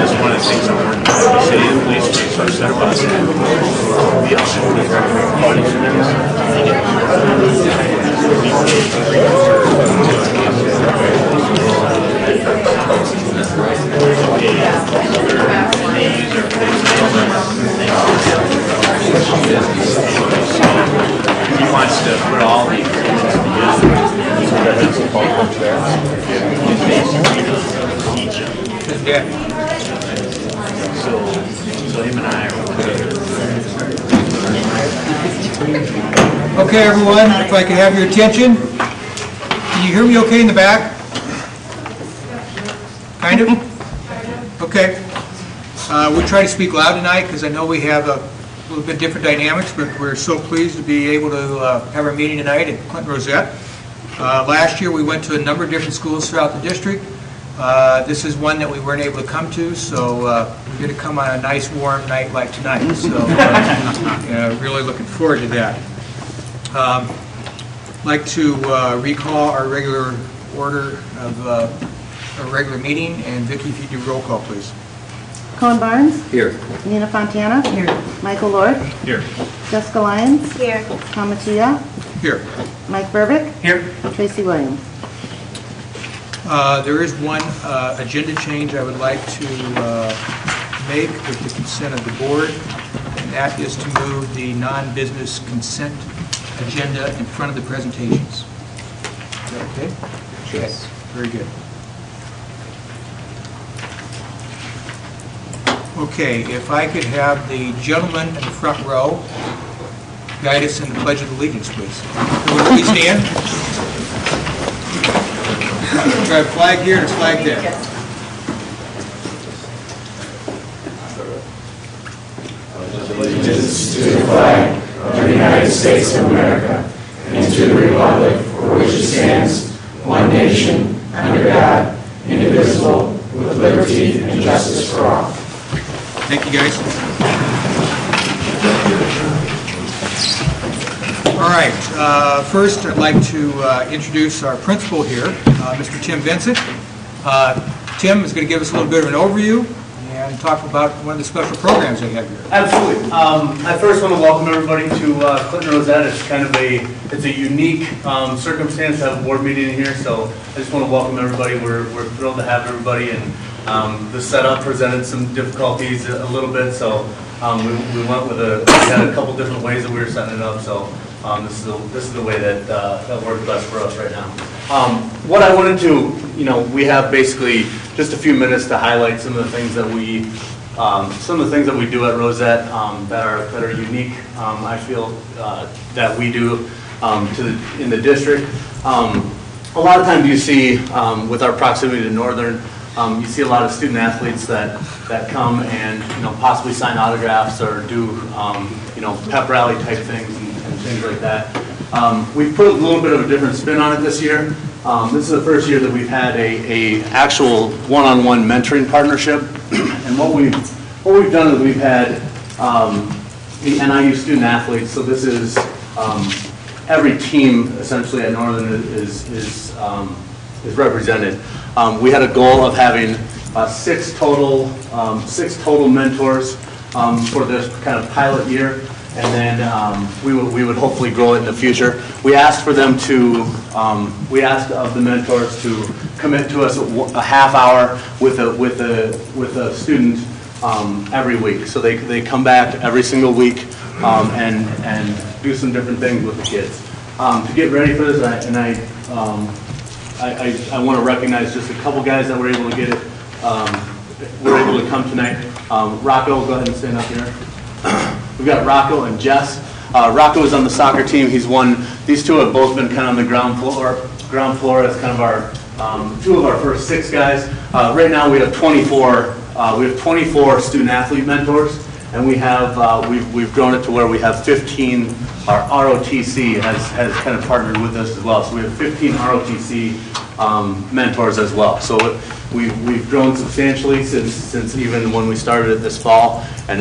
That's one of the things I'm working on. The city and police resource center bus. He wants to put all the together. Yeah. So him and I are okay, everyone, if I could have your attention. Can you hear me okay in the back? Kind of? Okay. We'll try to speak loud tonight because I know we have a little bit different dynamics, but we're so pleased to be able to have our meeting tonight at Clinton Rosette. Last year we went to a number of different schools throughout the district. This is one that we weren't able to come to, so we're going to come on a nice warm night like tonight. So really looking forward to that. I'd like to recall our regular order of our regular meeting, and Vicki, if you do roll call, please. Cohen Barnes? Here. Nina Fontana? Here. Michael Lord? here. Jessica Lyons? Here. Tom Mattia? Here. Mike Burbick? Here. Tracy Williams? There is one agenda change I would like to make with the consent of the board, and that is to move the non-business consent agenda in front of the presentations. Is that okay? Yes. Very good. Okay, if I could have the gentleman in the front row guide us in the Pledge of Allegiance, please. Everyone please stand. Try a flag here and a flag there. Allegiance to the flag of the United States of America and to the republic for which it stands, one nation, under God, indivisible, with liberty and justice for all. Thank you, guys. All right. First, I'd like to introduce our principal here, Mr. Tim Vincent. Tim is going to give us a little bit of an overview and talk about one of the special programs they have here. Absolutely. I first want to welcome everybody to Clinton Rosette. It's kind of a unique circumstance to have a board meeting in here, so I just want to welcome everybody. We're thrilled to have everybody, and the setup presented some difficulties a little bit, so we went with we had a couple different ways that we were setting it up, so this is the way that that worked best for us right now. What I wanted to, we have basically just a few minutes to highlight some of the things that we do at Rosette that are unique. I feel that we do in the district. A lot of times you see with our proximity to Northern, you see a lot of student athletes that come and possibly sign autographs or do pep rally type things and things like that. We've put a little bit of a different spin on it this year. This is the first year that we've had a actual one-on-one mentoring partnership, and what we've done is we've had the NIU student athletes. So this is every team essentially at Northern is represented. We had a goal of having six total mentors for this kind of pilot year, and then we would hopefully grow it in the future. We asked for them to, we asked of the mentors to commit to us a half hour with a student every week. So they come back every single week and do some different things with the kids. To get ready for this, I want to recognize just a couple guys that were able to get it. Were able to come tonight. Rocco, go ahead and stand up here. We've got Rocco and Jess. Rocco is on the soccer team. He's won. These two have both been kind of on the ground floor as kind of our two of our first 6 guys. Right now we have 24. We have 24 student athlete mentors, and we've grown it to where we have 15. Our ROTC has kind of partnered with us as well, so we have 15 ROTC mentors as well. So we've grown substantially since even when we started it this fall, and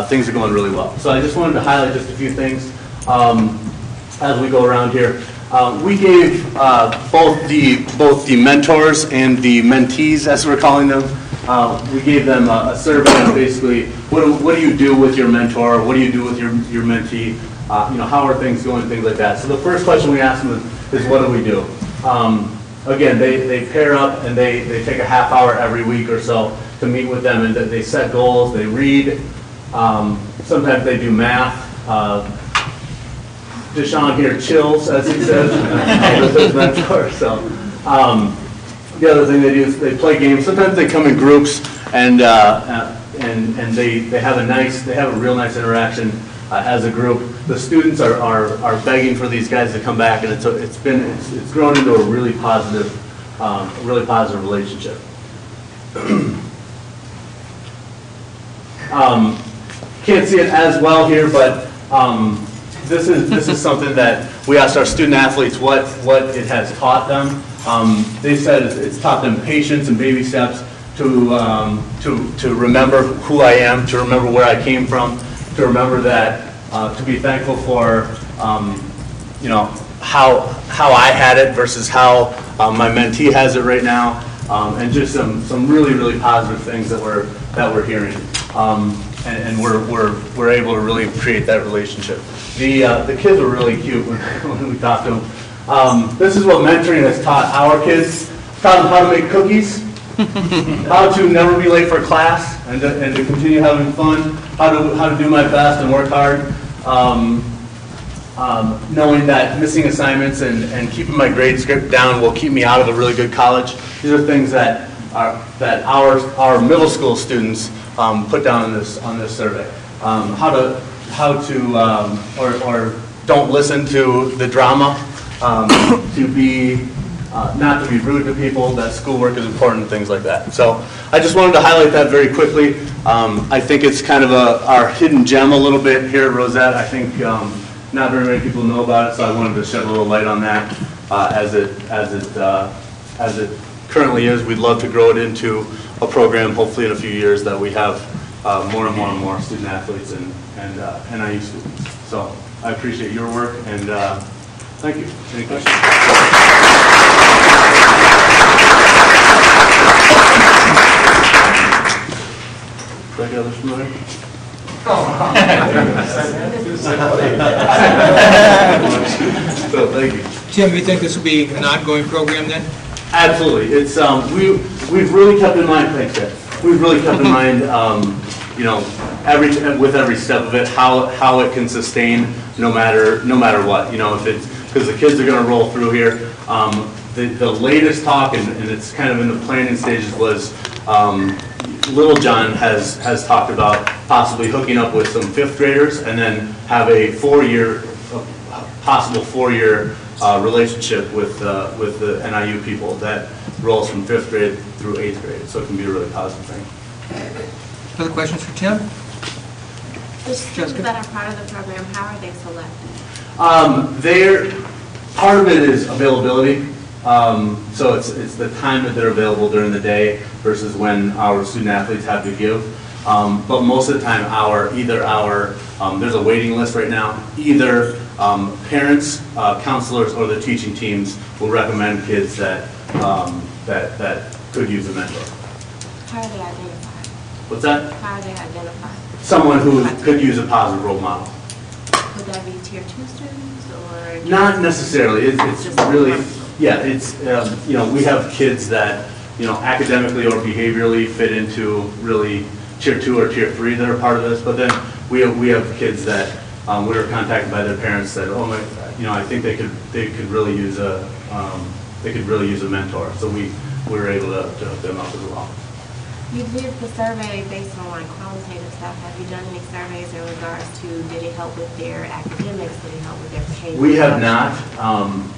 things are going really well. So I just wanted to highlight just a few things as we go around here. We gave both the mentors and the mentees, as we're calling them, we gave them a survey on basically what do you do with your mentor, what do you do with your mentee, how are things going, things like that. So the first question we asked them is what do we do? Again, they pair up and they take a half hour every week or so to meet with them, and they set goals, they read, sometimes they do math. Deshaun here chills, as he says, with his mentor. So the other thing they do is they play games. Sometimes they come in groups and they have a real nice interaction as a group. The students are begging for these guys to come back, and it's grown into a really positive relationship. Can't see it as well here, but this is something that we asked our student athletes what it has taught them. They said it's taught them patience and baby steps to remember who I am, to remember where I came from, to remember that to be thankful for how I had it versus how my mentee has it right now, and just some really positive things that we're hearing. And we're able to really create that relationship. The kids were really cute when we talked to them. This is what mentoring has taught our kids. Taught them how to make cookies, how to never be late for class, and to continue having fun. How to do my best and work hard. Knowing that missing assignments and keeping my grades down will keep me out of a really good college. These are things that our middle school students put down on this survey. Or don't listen to the drama, not to be rude to people, that schoolwork is important, things like that. So I just wanted to highlight that very quickly. I think it's kind of our hidden gem a little bit here at Rosette. I think not very many people know about it, so I wanted to shed a little light on that as it currently is. We'd love to grow it into a program, hopefully in a few years, that we have more and more student athletes and NIU students. So I appreciate your work, and thank you. Any questions? Did I get others familiar? So thank you. Tim, you think this will be an ongoing program then? Absolutely. It's we've really kept in mind. Thanks, Ed. We've really kept in mind, with every step of it, how it can sustain no matter what. If it's because the kids are going to roll through here. The latest talk, and it's kind of in the planning stages, was Little John has talked about possibly hooking up with some 5th graders and then have a possible four-year relationship with the NIU people that rolls from 5th grade through 8th grade. So it can be a really positive thing. Other questions for Tim? The students that are part of the program, how are they selected? Part of it is availability. So it's the time that they're available during the day versus when our student athletes have to give. But most of the time, there's a waiting list right now. Either parents, counselors, or the teaching teams will recommend kids that could use a mentor. How are they identified? What's that? How are they identified? Someone who could use a positive role model. Would that be tier 2 students or? Not necessarily. It's just really, yeah. It's we have kids that academically or behaviorally fit into really tier 2 or tier 3 that are part of this. But then we have kids that we were contacted by their parents that I think they could really use a mentor. So we were able to hook them up as well. You did the survey based on like qualitative stuff. Have you done any surveys in regards to did it help with their academics? Did it help with their behavior? We have not,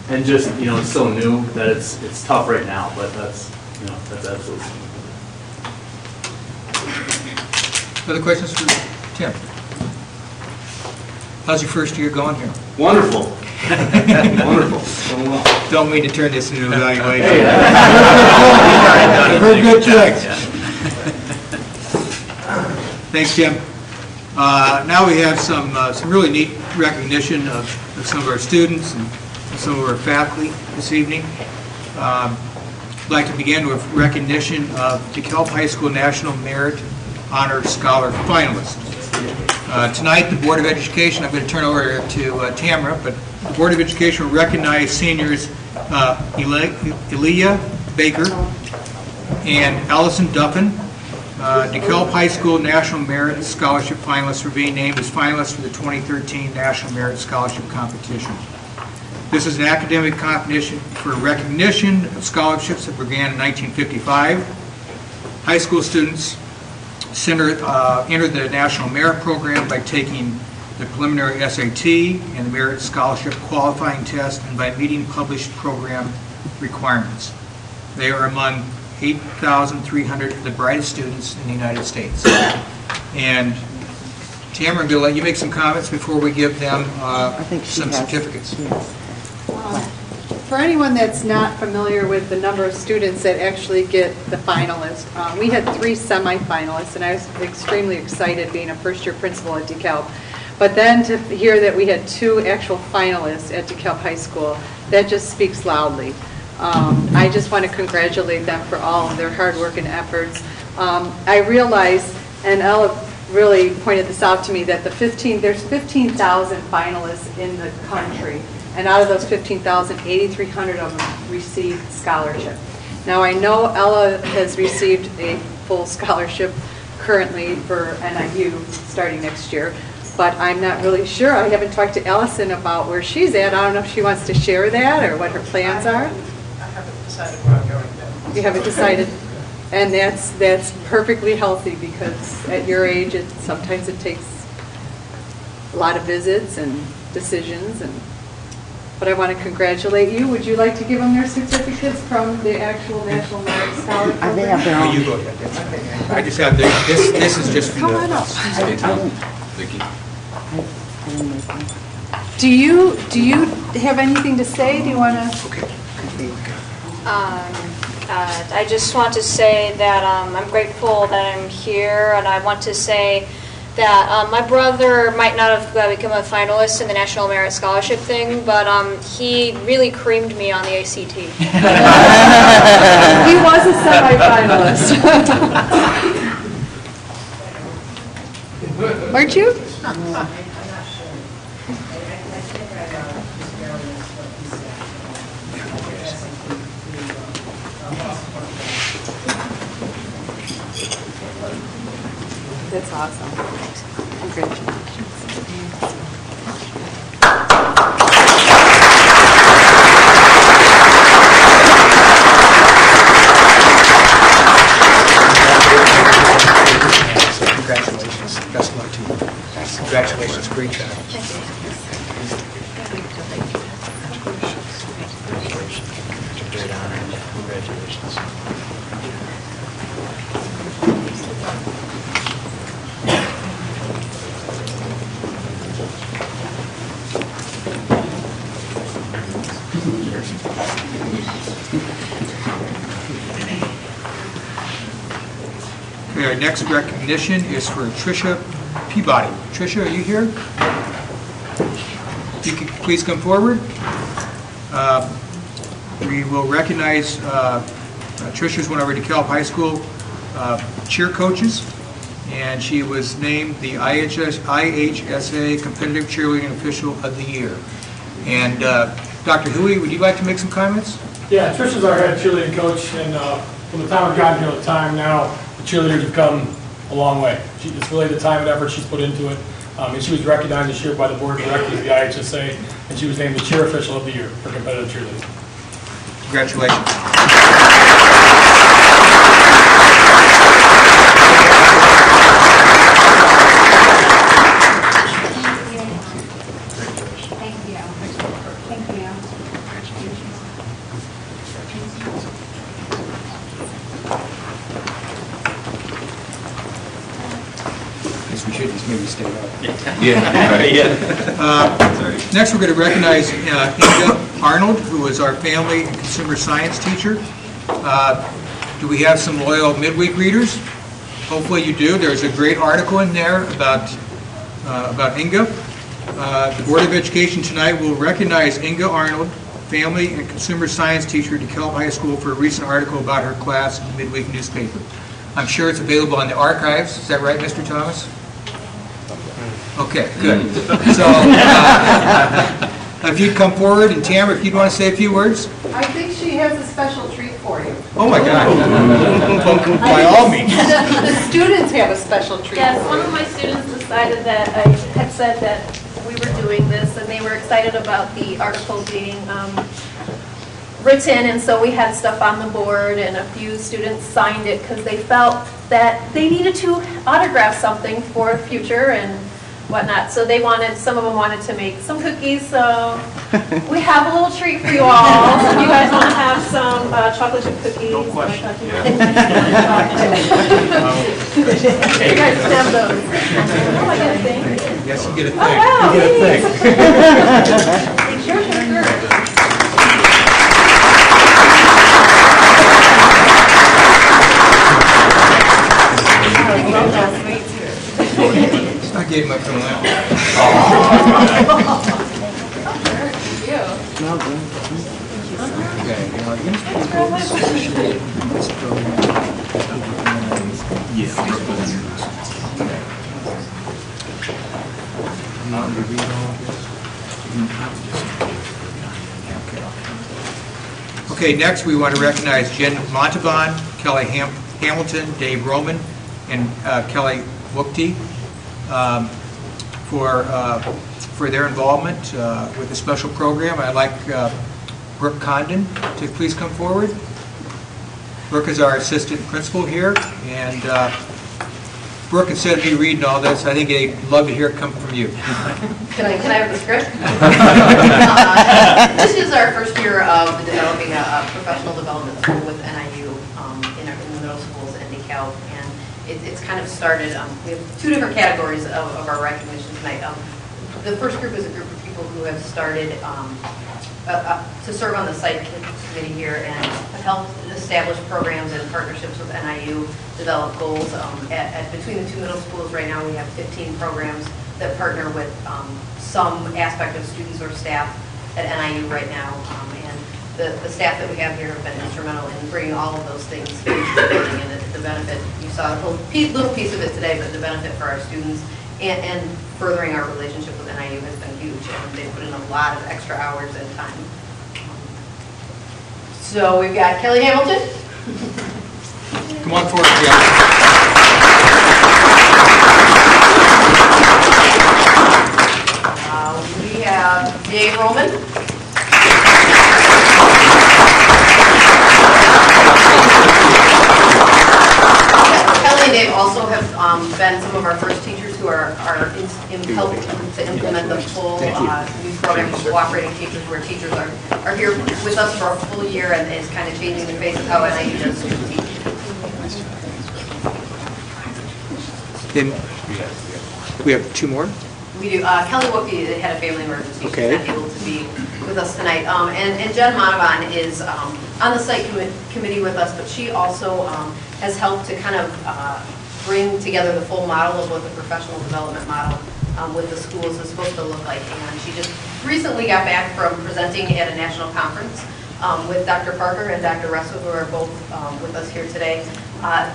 and just, it's so new that it's tough right now, but that's absolutely. Other questions for Tim? How's your first year going here? Wonderful. Wonderful. Going well. Don't mean to turn this into an evaluation. Hey, I've heard good things. Thanks, Tim. Now we have some really neat recognition of some of our students and some of our faculty this evening. I'd like to begin with recognition of DeKalb High School National Merit Honor Scholar finalists. Tonight, the Board of Education, I'm going to turn over to Tamara, but the Board of Education will recognize seniors Elia Baker and Allison Duffin, DeKalb High School National Merit Scholarship finalists, for being named as finalists for the 2013 National Merit Scholarship Competition. This is an academic competition for recognition of scholarships that began in 1955. High school students entered the National Merit Program by taking the preliminary SAT and the Merit Scholarship Qualifying Test and by meeting published program requirements. They are among 8,300 of the brightest students in the United States. And Tamara, I'm going to let you make some comments before we give them some certificates. Yes. For anyone that's not familiar with the number of students that actually get the finalist, we had 3 semi-finalists, and I was extremely excited being a first-year principal at DeKalb. But then to hear that we had 2 actual finalists at DeKalb High School, that just speaks loudly. I just want to congratulate them for all of their hard work and efforts. I realize, and Ella really pointed this out to me, that there's 15,000 finalists in the country. And out of those 15,000, 8,300 of them received scholarship. Now I know Ella has received a full scholarship currently for NIU starting next year, but I'm not really sure. I haven't talked to Allison about where she's at. I don't know if she wants to share that or what her plans are. I haven't decided where I'm going yet. You haven't decided, and that's perfectly healthy, because at your age, sometimes it takes a lot of visits and decisions. But I want to congratulate you. Would you like to give them their certificates from the actual National Merit Scholar Program? They have their own. You go ahead. I just have this is just for Come the... on up. Vicki. Do you have anything to say? Do you want to? Okay. I just want to say that I'm grateful that I'm here, and I want to say that my brother might not have become a finalist in the National Merit Scholarship thing, but he really creamed me on the ACT. He was a semi-finalist. Weren't you? That's awesome. Congratulations. Congratulations. Best of luck to you. Congratulations. Great job. Great honor. Congratulations. Okay, our next recognition is for Tricia Peabody. Tricia, are you here? If you could please come forward. We will recognize Tricia is one of our DeKalb High School cheer coaches, and she was named the IHSA Competitive Cheerleading Official of the Year. And Dr. Huey, would you like to make some comments? Yeah, Tricia's our head cheerleading coach, and from the time I've gotten here to the time now, the cheerleaders have come a long way. It's really the time and effort she's put into it. And she was recognized this year by the board of directors of the IHSA, and she was named the cheer official of the year for competitive cheerleading. Congratulations. should just maybe stay up. Yeah. Next, we're going to recognize Inga Arnold, who is our family and consumer science teacher. Do we have some loyal midweek readers? Hopefully you do. There's a great article in there about Inga. The Board of Education tonight will recognize Inga Arnold, family and consumer science teacher at DeKalb High School, for a recent article about her class in the midweek newspaper. I'm sure it's available on the archives. Is that right, Mr. Thomas? Okay, good. So, if you'd come forward, and Tamara, if you'd want to say a few words. I think she has a special treat for you. Oh my God. By all means. The students have a special treat. Yes, for one you. of my students decided that I had said that we were doing this, and they were excited about the article being written, and so we had stuff on the board, and a few students signed it because they felt that they needed to autograph something for the future and whatnot. So they wanted, some of them wanted to make some cookies, so we have a little treat for you all. So if you guys want to have some chocolate chip cookies. No question. You guys can have those. Oh, I get a thing. Yes, you get a thing. Oh, wow, You get a thing. It's your turn first. It's not getting much from that. Well done. Okay, now these people associated with this program. You want me to read all of this? Okay, next we want to recognize Jen Montavon, Kelly Hamilton, Dave Roman, and Kelly Wookty for their involvement with the special program. I'd like Brooke Condon to please come forward. Brooke is our assistant principal here, and Brooke, instead of me reading all this, I think they'd love to hear it come from you. Can I have the script? This is our first year of developing a professional development school with NIU in the middle schools in DeKalb, and it's kind of started. We have two different categories of our recognition tonight. The first group is a group of people who have started to serve on the site committee here and have helped establish programs and partnerships with NIU, develop goals. Between the two middle schools right now, we have 15 programs that partner with some aspect of students or staff at NIU right now. And the staff that we have here have been instrumental in bringing all of those things into building, and the benefit, you saw a little piece of it today, but the benefit for our students and furthering our relationship with NIU has been huge, and they put in a lot of extra hours and time. So we've got Kelly Hamilton. Come on forward, Kelly. We have Dave Roman. Kelly and Dave also have been some of our first teachers who are helping to implement the full new program for cooperating teachers, where teachers are here with us for a full year and is kind of changing the face of how NIU does student teaching. Then we have two more. We do. Kelly Wookey had a family emergency. Okay. She's not able to be with us tonight. And Jen Montavon is on the site committee with us, but she also has helped to kind of bring together the full model of what the professional development model with the schools is supposed to look like. And she just recently got back from presenting at a national conference with Dr. Parker and Dr. Russell, who are both with us here today.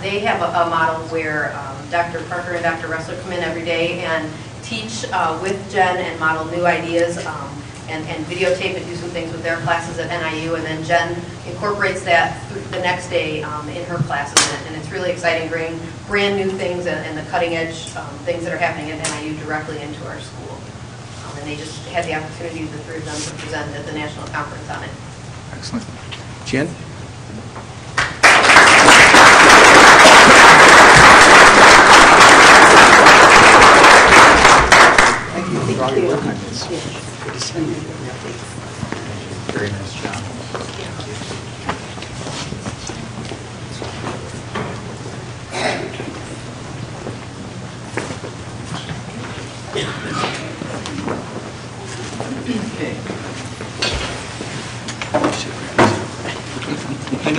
They have a model where Dr. Parker and Dr. Russell come in every day and teach with Jen and model new ideas and videotape and do some things with their classes at NIU, and then Jen incorporates that the next day in her classes, and it's really exciting, bringing brand new things and the cutting edge things that are happening at NIU directly into our school. And they just had the opportunity, the three of them, to present at the national conference on it. Excellent. Jen? Thank you for all your work on this. Good to see you. Very nice job.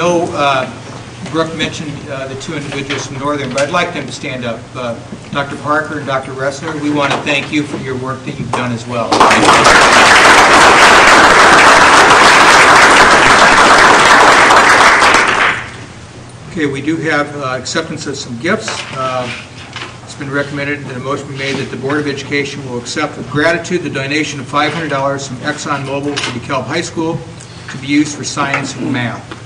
know Brooke mentioned the two individuals from Northern, but I'd like them to stand up. Dr. Parker and Dr. Ressler, we want to thank you for your work that you've done as well. Okay, we do have acceptance of some gifts. It's been recommended that a motion be made that the Board of Education will accept with gratitude the donation of $500 from ExxonMobil to DeKalb High School to be used for science and math.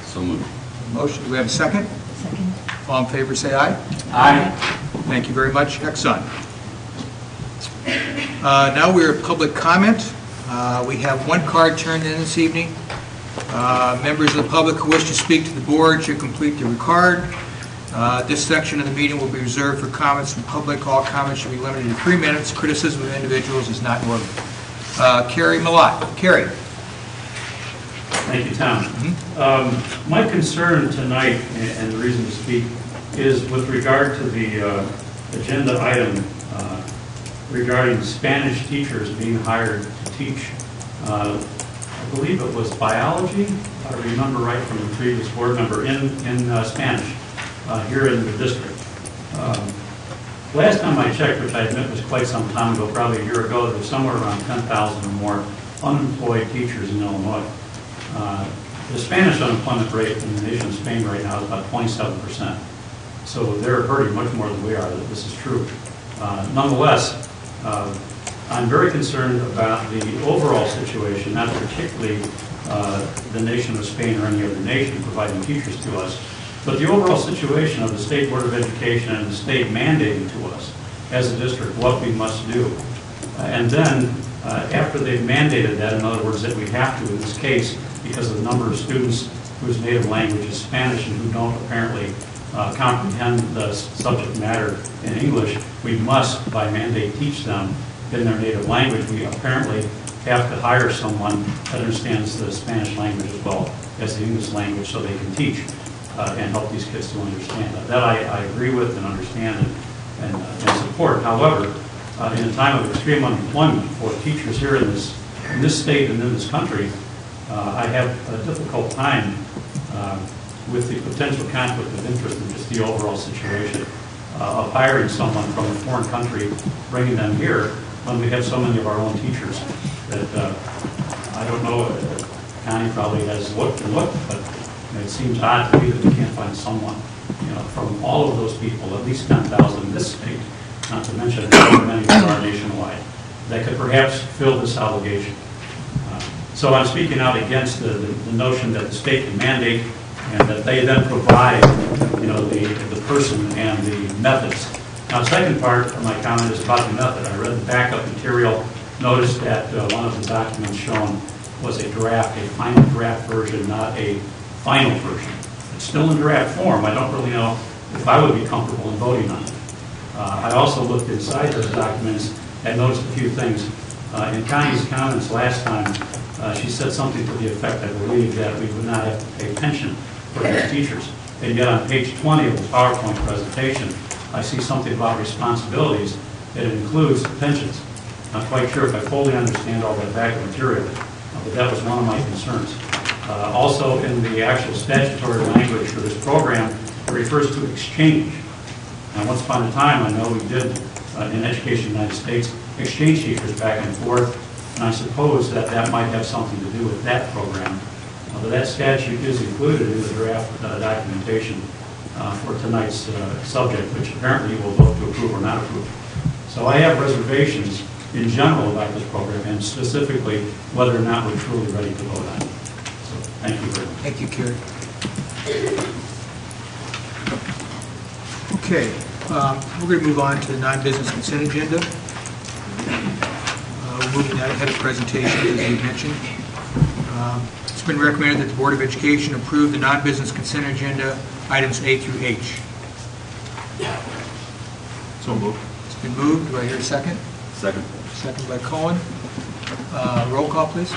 So moved. Motion, do we have a second? Second. All in favor, say aye. Aye. Thank you very much, Exxon. Now we're at public comment. We have one card turned in this evening. Members of the public who wish to speak to the board should complete their card. This section of the meeting will be reserved for comments from public. All comments should be limited to 3 minutes. Criticism of individuals is not in order. Carrie Malott. Carrie. Thank you, Tom. My concern tonight, and the reason to speak, is with regard to the agenda item regarding Spanish teachers being hired to teach, I believe it was biology, if I remember right from the previous board member, in Spanish here in the district. Last time I checked, which I admit was quite some time ago, probably a year ago, there was somewhere around 10,000 or more unemployed teachers in Illinois. The Spanish unemployment rate in the nation of Spain right now is about 27%. So they're hurting much more than we are, that this is true. Nonetheless, I'm very concerned about the overall situation, not particularly the nation of Spain or any other nation providing teachers to us, but the overall situation of the State Board of Education and the state mandating to us as a district what we must do. And then after they've mandated that, in other words, that we have to in this case, because of the number of students whose native language is Spanish and who don't apparently comprehend the subject matter in English, we must, by mandate, teach them in their native language. We apparently have to hire someone that understands the Spanish language as well as the English language so they can teach and help these kids to understand that. That I agree with and understand and support. However, in a time of extreme unemployment for teachers here in this state and in this country, I have a difficult time with the potential conflict of interest in just the overall situation of hiring someone from a foreign country, bringing them here when we have so many of our own teachers that I don't know, Connie probably has looked and looked, but it seems odd to me that we can't find someone, from all of those people, at least 10,000 in this state, not to mention many who are nationwide, that could perhaps fill this obligation. So I'm speaking out against the notion that the state can mandate and that they then provide, the person and the methods. Now, the second part of my comment is about the method. I read the backup material, noticed that one of the documents shown was a draft, a final draft version, not a final version. It's still in draft form. I don't really know if I would be comfortable in voting on it. I also looked inside those documents and noticed a few things. In Connie's comments last time, she said something to the effect, I believe, that we would not have to pay pension for these teachers. And yet on page 20 of the PowerPoint presentation, I see something about responsibilities that includes pensions. I'm not quite sure if I fully understand all that backup material, but that was one of my concerns. Also, in the actual statutory language for this program, it refers to exchange. Now, once upon a time, I know we did, in Education in the United States, exchange teachers back and forth, and I suppose that might have something to do with that program. But that statute is included in the draft documentation for tonight's subject, which apparently you will vote to approve or not approve. So I have reservations in general about this program, and specifically whether or not we're truly ready to vote on it. So thank you very much. Thank you, Kerry. Okay, we're going to move on to the non-business consent agenda. We're moving that ahead of presentation, as we mentioned. It's been recommended that the Board of Education approve the non-business consent agenda items A through H. So moved. It's been moved. Do I hear a second? Second. Second by Cohen. Roll call, please.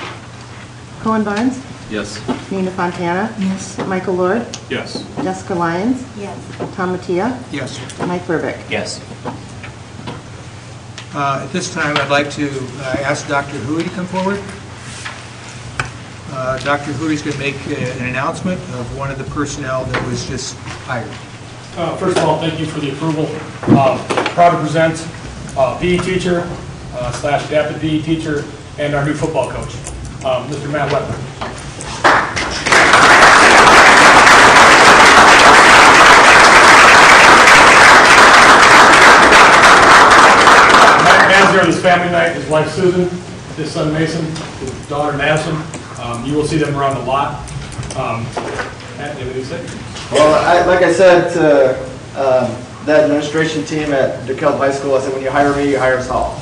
Cohen Barnes, Yes. Nina Fontana. Yes. Michael Lord, Yes. Jessica Lyons, Yes. Tom Mattia, Yes. Mike Burbick. Yes. At this time, I'd like to ask Dr. Hui to come forward. Dr. Hootie's going to make an announcement of one of the personnel that was just hired. First of all, thank you for the approval. Proud to present PE teacher / adapted PE teacher and our new football coach, Mr. Matt Webber. Matt's here on this family night. His wife Susan, his son Mason, his daughter Madison. You will see them around a lot. Matt, anything to say? Well, like I said to that administration team at DeKalb High School, I said, when you hire me, you hire us all.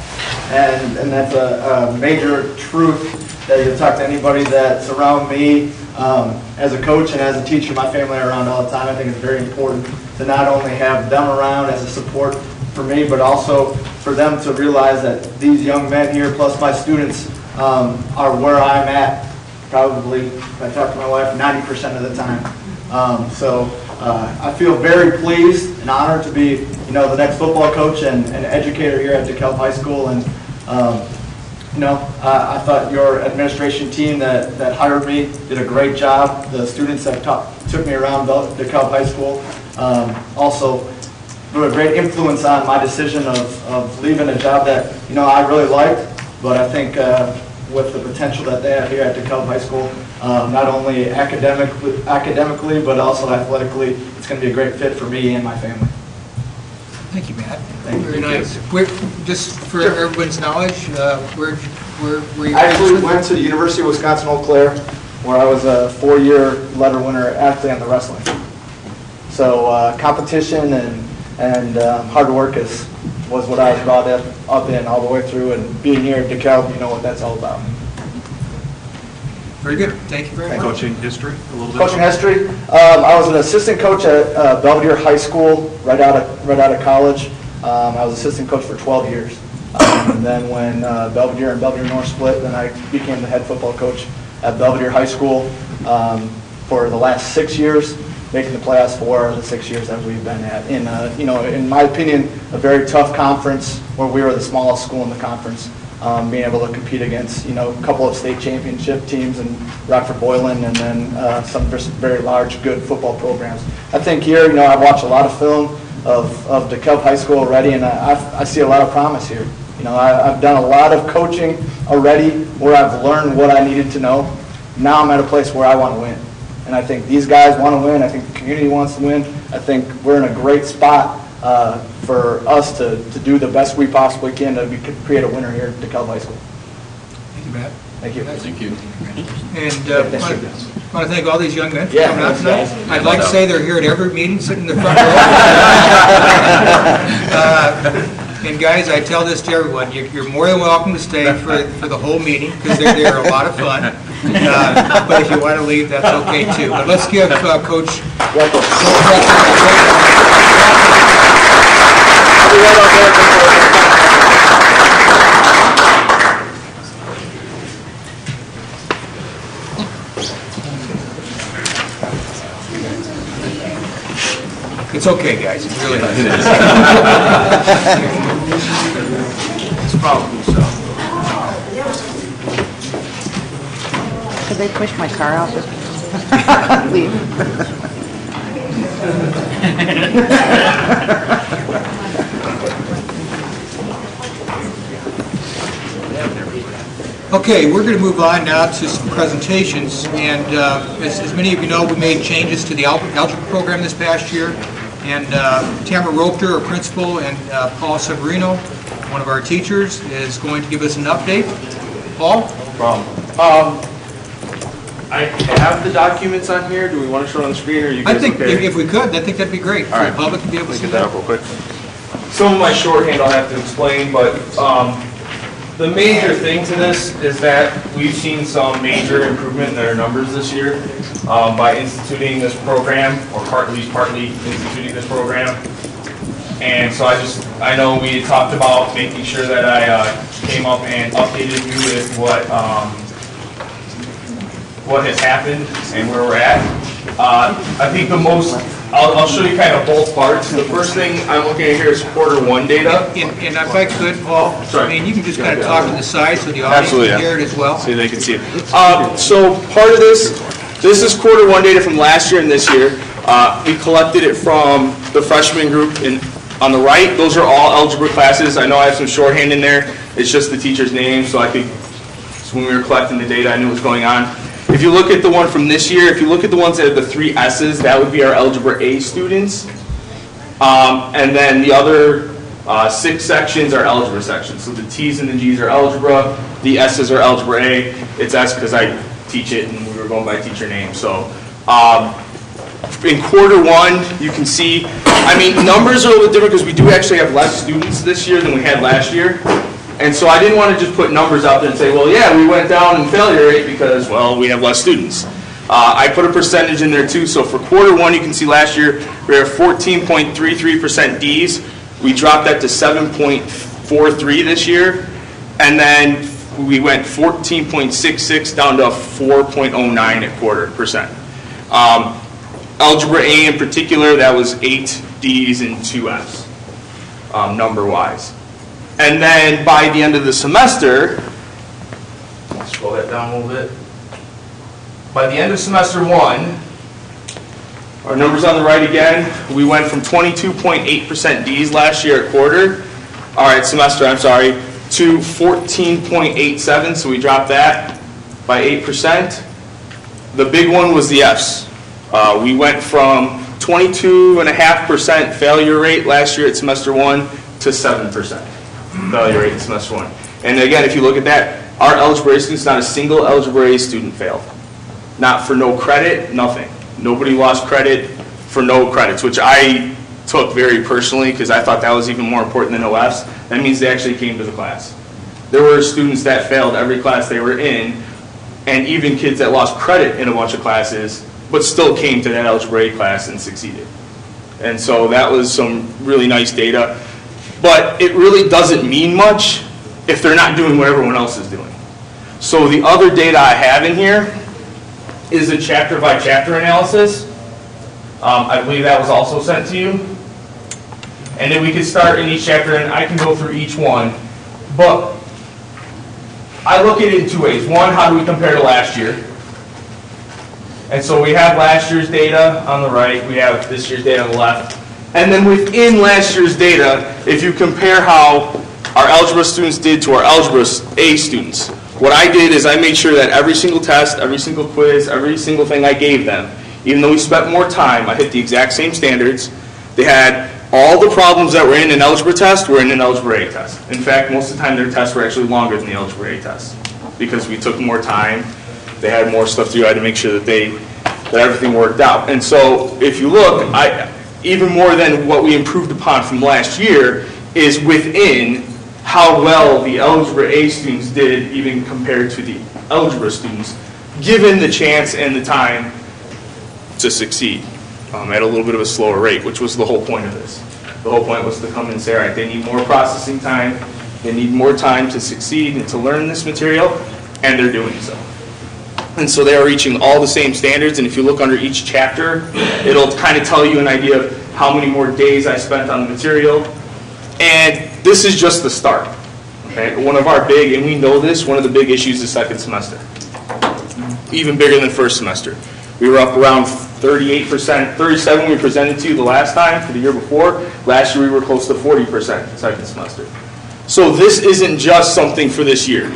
And that's a major truth that you'll talk to anybody that's around me as a coach and as a teacher. My family are around all the time. I think it's very important to not only have them around as a support for me, but also for them to realize that these young men here, plus my students, are where I'm at, probably, if I talk to my wife, 90% of the time. I feel very pleased and honored to be, the next football coach and educator here at DeKalb High School. And I thought your administration team that hired me did a great job. The students that took me around DeKalb High School also put a great influence on my decision of leaving a job that I really liked, but I think with the potential that they have here at DeKalb High School, not only academically, but also athletically, it's going to be a great fit for me and my family. Thank you, Matt. Thank you. Very nice. Just for everyone's knowledge, where you? I actually went to the University of Wisconsin-Eau Claire, where I was a 4-year letter winner athlete on the wrestling. So competition and hard work was what I was brought up in all the way through, and being here at DeKalb, you know what that's all about. Very good. Thank you very much. Coaching history, a little bit. Coaching history. I was an assistant coach at Belvedere High School right out of college. I was assistant coach for 12 years. And then when Belvedere and Belvedere North split, then I became the head football coach at Belvedere High School for the last 6 years, making the playoffs 4 of the 6 years that we've been at. In in my opinion, a very tough conference where we were the smallest school in the conference. Being able to compete against, a couple of state championship teams in Rockford Boylan, and then some very large, good football programs. I think here, I've watched a lot of film of DeKalb High School already, and I see a lot of promise here. I've done a lot of coaching already where I've learned what I needed to know. Now I'm at a place where I want to win. And I think these guys want to win. I think the community wants to win. I think we're in a great spot for us to do the best we possibly can to create a winner here at DeKalb High School. Thank you, Matt. Thank you. Thank you. And I want to thank all these young men for coming out tonight. Guys. I'd like to say they're here at every meeting, sitting in the front row. And guys, I tell this to everyone, you're more than welcome to stay for the whole meeting, because they're a lot of fun. But if you want to leave, that's okay too. But let's give Coach It's okay, guys. It's really nice. It's a problem, so. Could they push my car out? Leave. Okay, we're going to move on now to some presentations, and as many of you know, we made changes to the algebra program this past year, and Tamara Ropter, our principal, and Paul Severino, one of our teachers, is going to give us an update. Paul? No problem. I have the documents on here. Do we want to show it on the screen, or are you guys I think okay? if we could, I think that'd be great for the public to be able to see get that up real quick. Some of my shorthand I'll have to explain, but the major thing to this is that we've seen some major improvement in our numbers this year by instituting this program, or partly instituting this program. And so I know we had talked about making sure that I came up and updated you with what has happened and where we're at. I think the most, I'll show you kind of both parts. The first thing I'm looking at here is Q1 data. And if I could, Paul, I mean, you can just kind of talk to the side so the audience Absolutely, can yeah. hear it as well. So they can see it. So part of this is Q1 data from last year and this year. We collected it from the freshman group. On the right, those are all algebra classes. I know I have some shorthand in there. It's just the teacher's name, so I could, so when we were collecting the data, I knew what was going on. If you look at the one from this year, if you look at the ones that have the 3 S's, that would be our Algebra A students. And then the other 6 sections are algebra sections. So the T's and the G's are algebra, the S's are Algebra A. It's S because I teach it and we were going by teacher name. So in Q1, you can see, I mean, numbers are a little bit different because we do actually have less students this year than we had last year. And so I didn't want to just put numbers out there and say, well, yeah, we went down in failure rate because, well, we have less students. I put a percentage in there too. So for Q1, you can see last year we were 14.33% Ds. We dropped that to 7.43 this year. And then we went 14.66 down to 4.09 at quarter%. Algebra A in particular, that was 8 Ds and 2 Fs, number-wise. And then by the end of the semester, let's scroll that down a little bit. By the end of semester 1, our numbers on the right again, we went from 22.8% Ds last year at semester, to 14.87, so we dropped that by 8%. The big one was the Fs. We went from 22.5% failure rate last year at semester 1 to 7%. Failure rate in semester 1. And again, if you look at that, our algebra A students, not a single algebra A student failed. Not for no credit, nothing. Nobody lost credit for no credits, which I took very personally because I thought that was even more important than OFs. That means they actually came to the class. There were students that failed every class they were in, and even kids that lost credit in a bunch of classes, but still came to that algebra A class and succeeded. And so that was some really nice data. But it really doesn't mean much if they're not doing what everyone else is doing. So the other data I have in here is a chapter-by-chapter analysis. I believe that was also sent to you. And then we can start in each chapter, and I can go through each one. But I look at it in 2 ways. One, how do we compare to last year? And so we have last year's data on the right. We have this year's data on the left. And then within last year's data, if you compare how our algebra students did to our algebra A students, what I did is I made sure that every single test, every single quiz, every single thing I gave them, even though we spent more time, I hit the exact same standards. They had all the problems that were in an algebra test were in an algebra A test. In fact, most of the time their tests were actually longer than the algebra A test because we took more time. They had more stuff to do. I had to make sure that everything worked out. And so if you look, even more than what we improved upon from last year is within how well the algebra A students did even compared to the algebra students, given the chance and the time to succeed at a little bit of a slower rate, which was the whole point of this. The whole point was to come and say, all right, they need more processing time, they need more time to succeed and to learn this material, and they're doing so. And so they are reaching all the same standards, and if you look under each chapter, it'll kind of tell you an idea of how many more days I spent on the material. And this is just the start. Okay? One of our big, and we know this, one of the big issues is second semester. Even bigger than first semester. We were up around 38%, 37% we presented to you the last time for the year before. Last year we were close to 40% second semester. So this isn't just something for this year.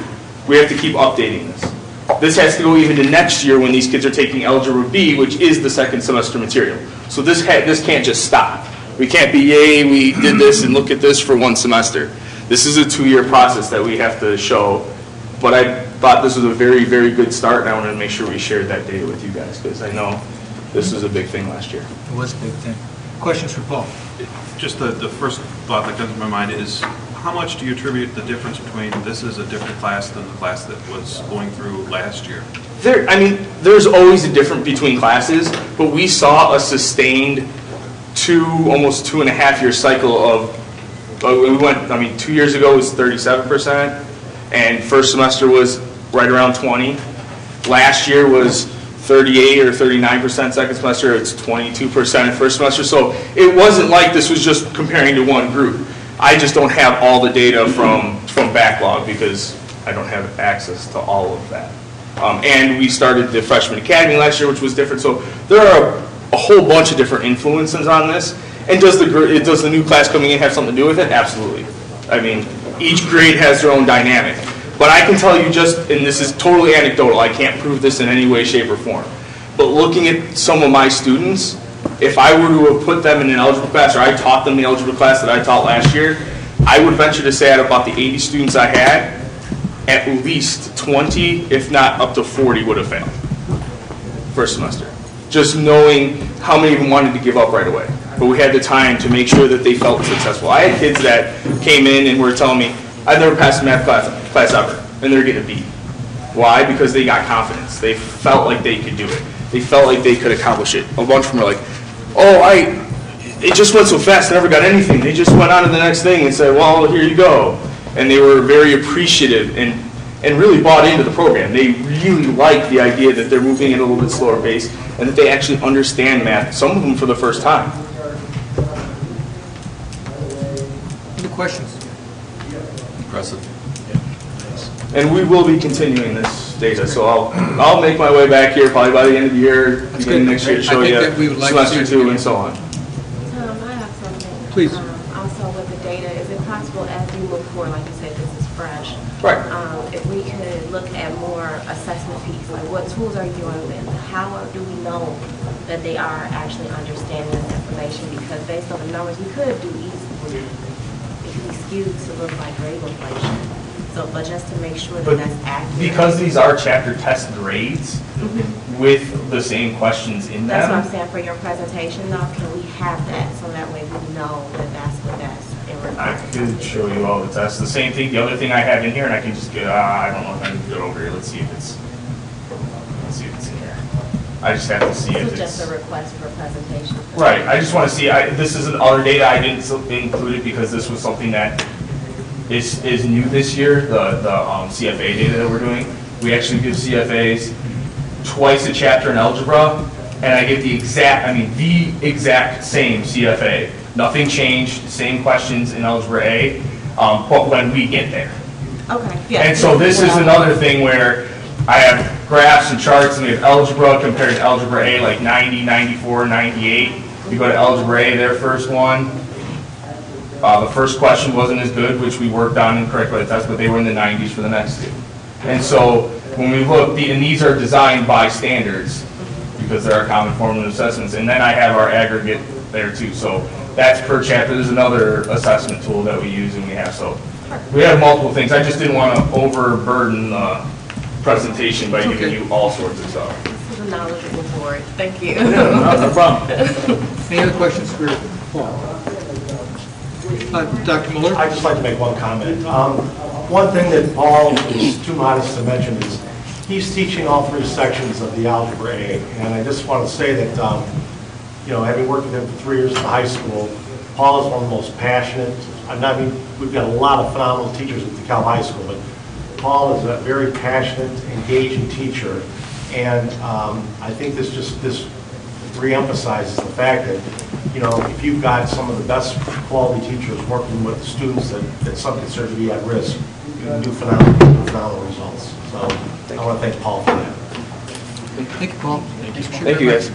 We have to keep updating this. This has to go even to next year when these kids are taking Algebra B, which is the second semester material. So this can't just stop. We can't be, yay, we did this and look at this for one semester. This is a 2-year process that we have to show. But I thought this was a very, very good start, and I wanted to make sure we shared that data with you guys, because I know this was a big thing last year. It was a big thing. Questions for Paul? Just the first thought that comes to my mind is, how much do you attribute the difference between this is a different class than the class that was going through last year? There's always a difference between classes, but we saw a sustained almost 2.5-year cycle of, we went, 2 years ago was 37%, and first semester was right around 20. Last year was 38 or 39% second semester, it's 22% in first semester. So it wasn't like this was just comparing to one group. I just don't have all the data from backlog because I don't have access to all of that. And we started the Freshman Academy last year, which was different. So there are a whole bunch of different influences on this. And does the new class coming in have something to do with it? Absolutely. I mean, each grade has their own dynamic. But I can tell you just, and this is totally anecdotal, I can't prove this in any way, shape, or form. But looking at some of my students, if I were to have put them in an algebra class, or I taught them the algebra class that I taught last year, I would venture to say out of about the 80 students I had, at least 20, if not up to 40, would have failed first semester. Just knowing how many of them wanted to give up right away. But we had the time to make sure that they felt successful. I had kids that came in and were telling me, I've never passed a math class ever, and they're getting a B. Why? Because they got confidence. They felt like they could do it. They felt like they could accomplish it. A bunch of them were like, oh, it just went so fast, I never got anything. They just went on to the next thing and said, well, here you go. And they were very appreciative and really bought into the program. They really liked the idea that they're moving at a little bit slower pace and that they actually understand math, some of them for the first time. Any questions? Impressive. And we will be continuing this data, so I'll make my way back here probably by the end of the year, beginning next year, to show you semester 2 and so on. I have something. Please. Also with the data, is it possible as we move forward, like you said, this is fresh. Right. If we could look at more assessment piece, like what tools are you doing with? How do we know that they are actually understanding this information? Because based on the numbers, we could do easily, it could be skewed to look like grade inflation. So, but just to make sure that that's accurate. Because these are chapter test grades with the same questions in them. That's what I'm saying for your presentation though. Can we have that so that way we know that that's what that's in I regards to? could show you all the tests. The same thing, the other thing I have in here, and I can just get, I don't know if I can get it over here. Let's see if it's in here. I just have to see if This it's. is just a request for a presentation. Right, I just want to see, this is other data I didn't include it because this was something that is new this year, the CFA data that we're doing. We actually give CFAs twice a chapter in algebra, and I give the exact same CFA. Nothing changed, same questions in algebra A, but when we get there. Okay, yeah. And so this is another thing where I have graphs and charts, and we have algebra compared to algebra A, like 90, 94, 98. You go to algebra A, their first one. The first question wasn't as good, which we worked on and corrected by the test, but they were in the 90s for the next two. And so when we look, and these are designed by standards because there are common formative assessments, and then I have our aggregate there too. So that's per chapter. There's another assessment tool that we use and we have. So we have multiple things. I just didn't want to overburden the presentation by giving you all sorts of stuff. This is a knowledgeable board. Thank you. No problem. Any other questions for Paul? Dr. Mueller? I'd just like to make one comment. One thing that Paul is too modest to mention is he's teaching all 3 sections of the Algebra A, and I just want to say that, having worked with him for 3 years in high school, Paul is one of the most passionate. We've got a lot of phenomenal teachers at DeKalb High School, but Paul is a very passionate, engaging teacher, and I think this reemphasizes the fact that, if you've got some of the best quality teachers working with students that some consider to be at risk, you can do phenomenal results. So I want to thank Paul for that. Thank you, Paul. Thank you, guys.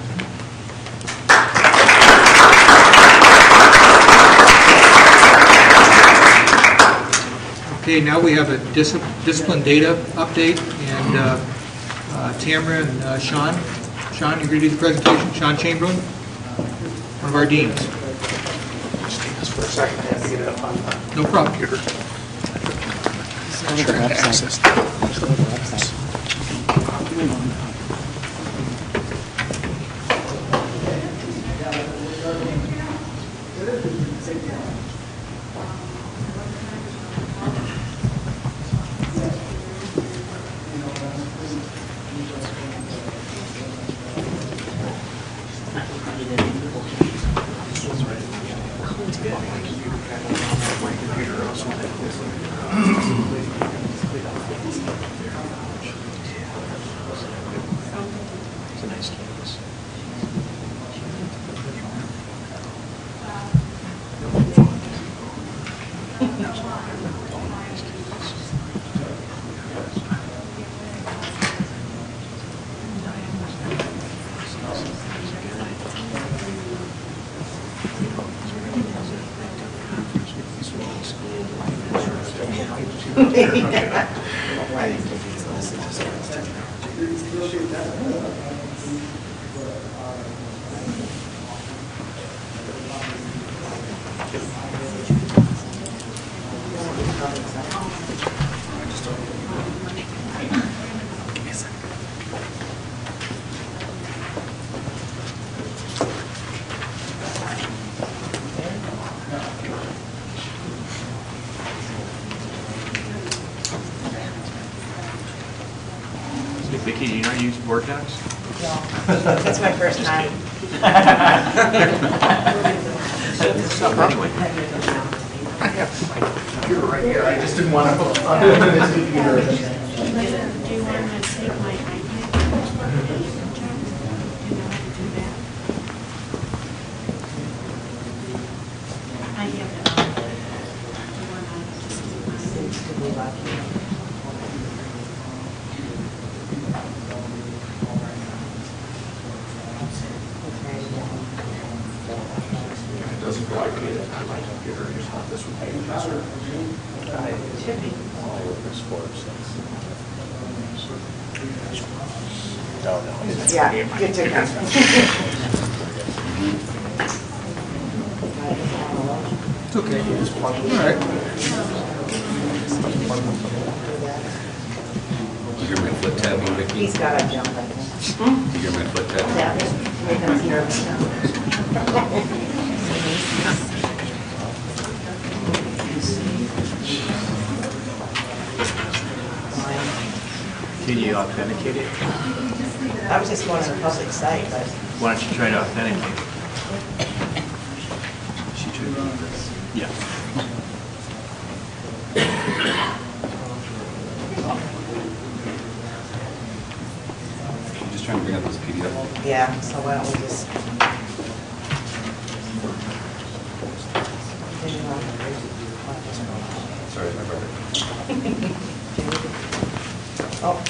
Okay, now we have a discipline data update, and Tamara and Sean. Sean, you going to do the presentation? Sean Chamberlain, one of our deans. Just take this for a second. I have to get it up on No problem. computer. Sure, access. Vicki, do you know how to use Word docs? No, that's my first time. Anyway. I have my computer right here. I just didn't want to hook on this computer. Do you want to take my iPad? I have It doesn't go like it on my computer. Just thought this would be faster. Yeah, get to it. It's okay. All right. You hear my foot tapping, Vicki? He's got to jump in. You hear my foot tapping? Yeah, making us nervous now. Can you authenticate it? I was just going on a public site, but Why don't you try to authenticate it? She should be on this. Yeah. I'm just trying to bring up this PDF. yeah, so why don't we just... Sorry, my brother. Oh.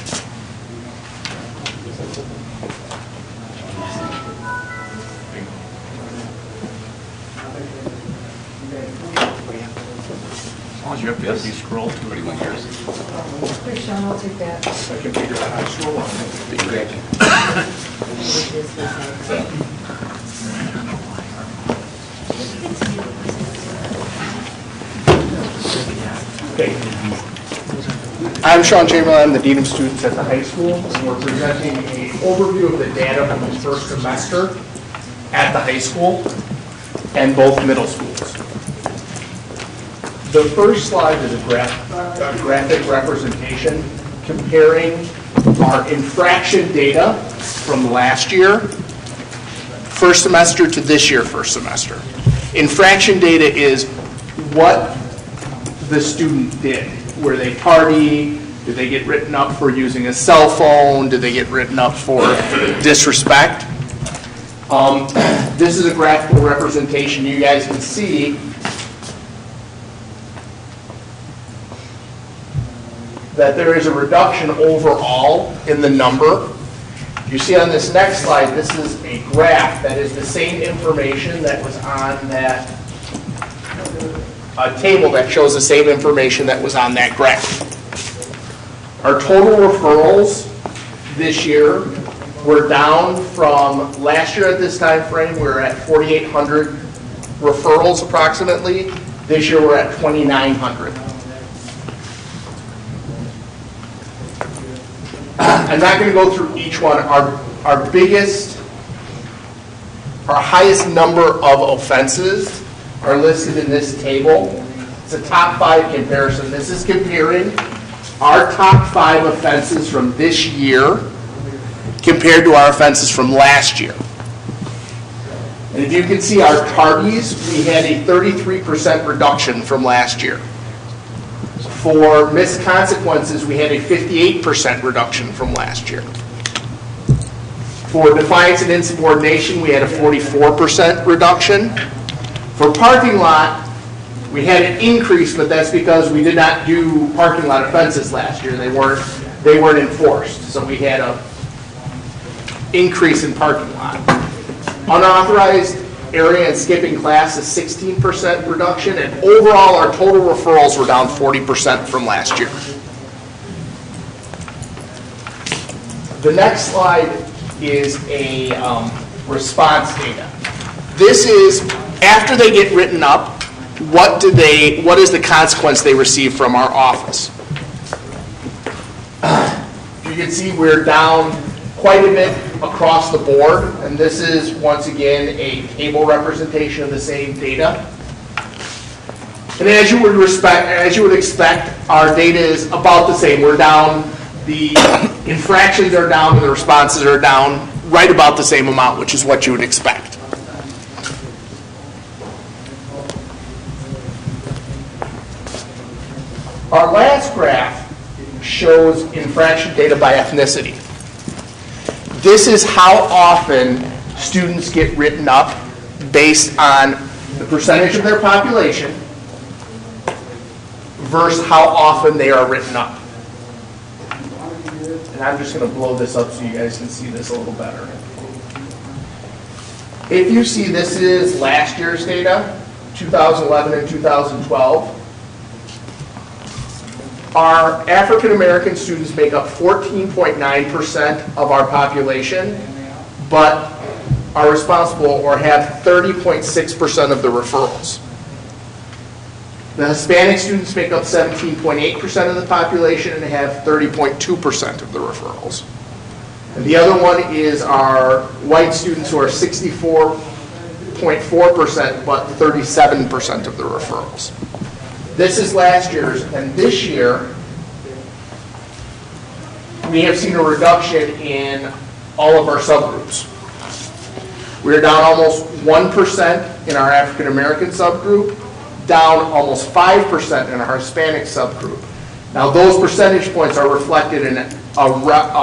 As long as you're up there, you scroll to it. 31 years. Here, Sean, I'll take that. I can figure out how to scroll on it. Be great. Okay. I'm Sean Chamberlain, I'm the Dean of Students at the high school, and we're presenting an overview of the data from the first semester at the high school and both middle schools. The first slide is a graphic representation comparing our infraction data from last year, first semester, to this year, first semester. Infraction data is what the student did. Were they party? Did they get written up for using a cell phone? Did they get written up for disrespect? This is a graphical representation. You guys can see that there is a reduction overall in the number. You see on this next slide, this is a graph that is the same information that was on that table that shows the same information that was on that graph. Our total referrals this year were down from last year at this time frame. We were at 4,800 referrals approximately. This year we're at 2,900. I'm not going to go through each one. Our highest number of offenses are listed in this table. It's a top 5 comparison. This is comparing our top 5 offenses from this year compared to our offenses from last year. And if you can see our tardies, we had a 33% reduction from last year. For missed consequences, we had a 58% reduction from last year. For defiance and insubordination, we had a 44% reduction. For parking lot, we had an increase, but that's because we did not do parking lot offenses last year. They weren't enforced, so we had a increase in parking lot. Unauthorized area and skipping class is 16% reduction, and overall our total referrals were down 40% from last year. The next slide is a response data. This is after they get written up, what is the consequence they receive from our office? You can see we're down quite a bit across the board, and this is once again a table representation of the same data. And as you would expect, our data is about the same. We're down, the infractions are down, and the responses are down right about the same amount, which is what you would expect. Our last graph shows infraction data by ethnicity. This is how often students get written up based on the percentage of their population versus how often they are written up. And I'm just going to blow this up so you guys can see this a little better. If you see, this is last year's data, 2011 and 2012. Our African American students make up 14.9% of our population, but are responsible or have 30.6% of the referrals. The Hispanic students make up 17.8% of the population and have 30.2% of the referrals. And the other one is our white students, who are 64.4%, but 37% of the referrals. This is last year's, and this year we have seen a reduction in all of our subgroups. We are down almost 1% in our African American subgroup, down almost 5% in our Hispanic subgroup. Now those percentage points are reflected in a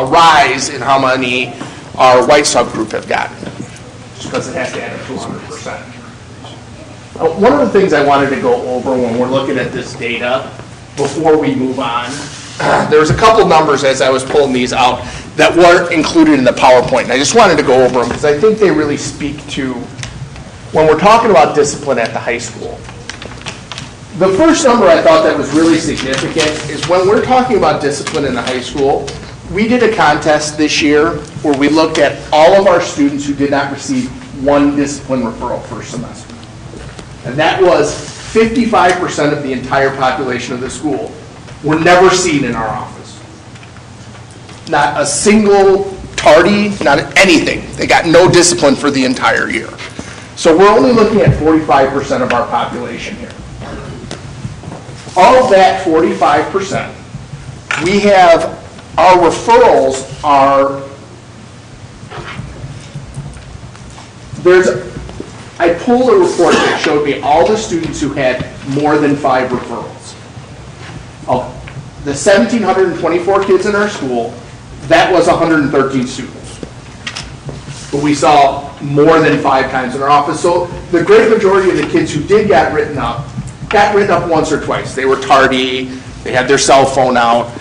rise in how many our white subgroup have gotten, just because it has to add up to 100%. One of the things I wanted to go over when we're looking at this data before we move on, there's a couple numbers as I was pulling these out that weren't included in the PowerPoint, and I just wanted to go over them because I think they really speak to when we're talking about discipline at the high school. The first number I thought that was really significant is when we're talking about discipline in the high school, we did a contest this year where we looked at all of our students who did not receive one discipline referral per semester. And that was 55% of the entire population of the school were never seen in our office. Not a single tardy, not anything. They got no discipline for the entire year. So we're only looking at 45% of our population here. Of that 45%, we have our referrals are, I pulled a report that showed me all the students who had more than 5 referrals. Of the 1,724 kids in our school, that was 113 students. But we saw more than 5 times in our office. So the great majority of the kids who did get written up once or twice. They were tardy, they had their cell phone out.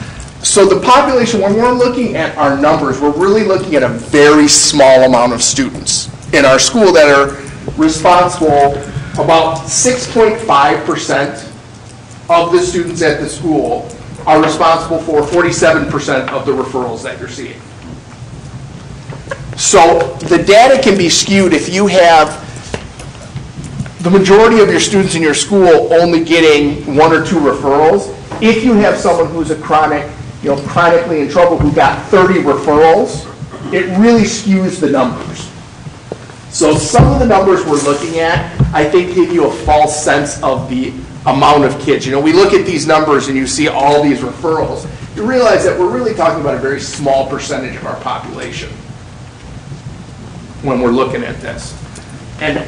So the population, when we're looking at our numbers, we're really looking at a very small amount of students in our school that are responsible. About 6.5% of the students at the school are responsible for 47% of the referrals that you're seeing. So the data can be skewed if you have the majority of your students in your school only getting 1 or 2 referrals. If you have someone who's a chronically in trouble who got 30 referrals, it really skews the numbers. So some of the numbers we're looking at, I think, give you a false sense of the amount of kids. We look at these numbers and you see all these referrals. You realize that we're really talking about a very small percentage of our population when we're looking at this. And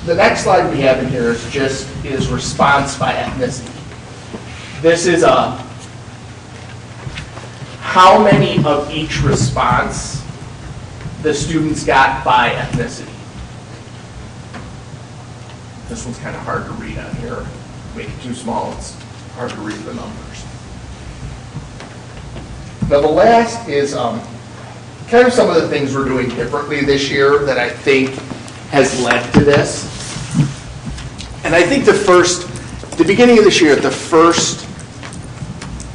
the next slide we have in here is response by ethnicity. This is how many of each response the students got by ethnicity. This one's kind of hard to read on here. Make it too small, it's hard to read the numbers. Now the last is kind of some of the things we're doing differently this year that I think has led to this. And I think the beginning of this year, at the first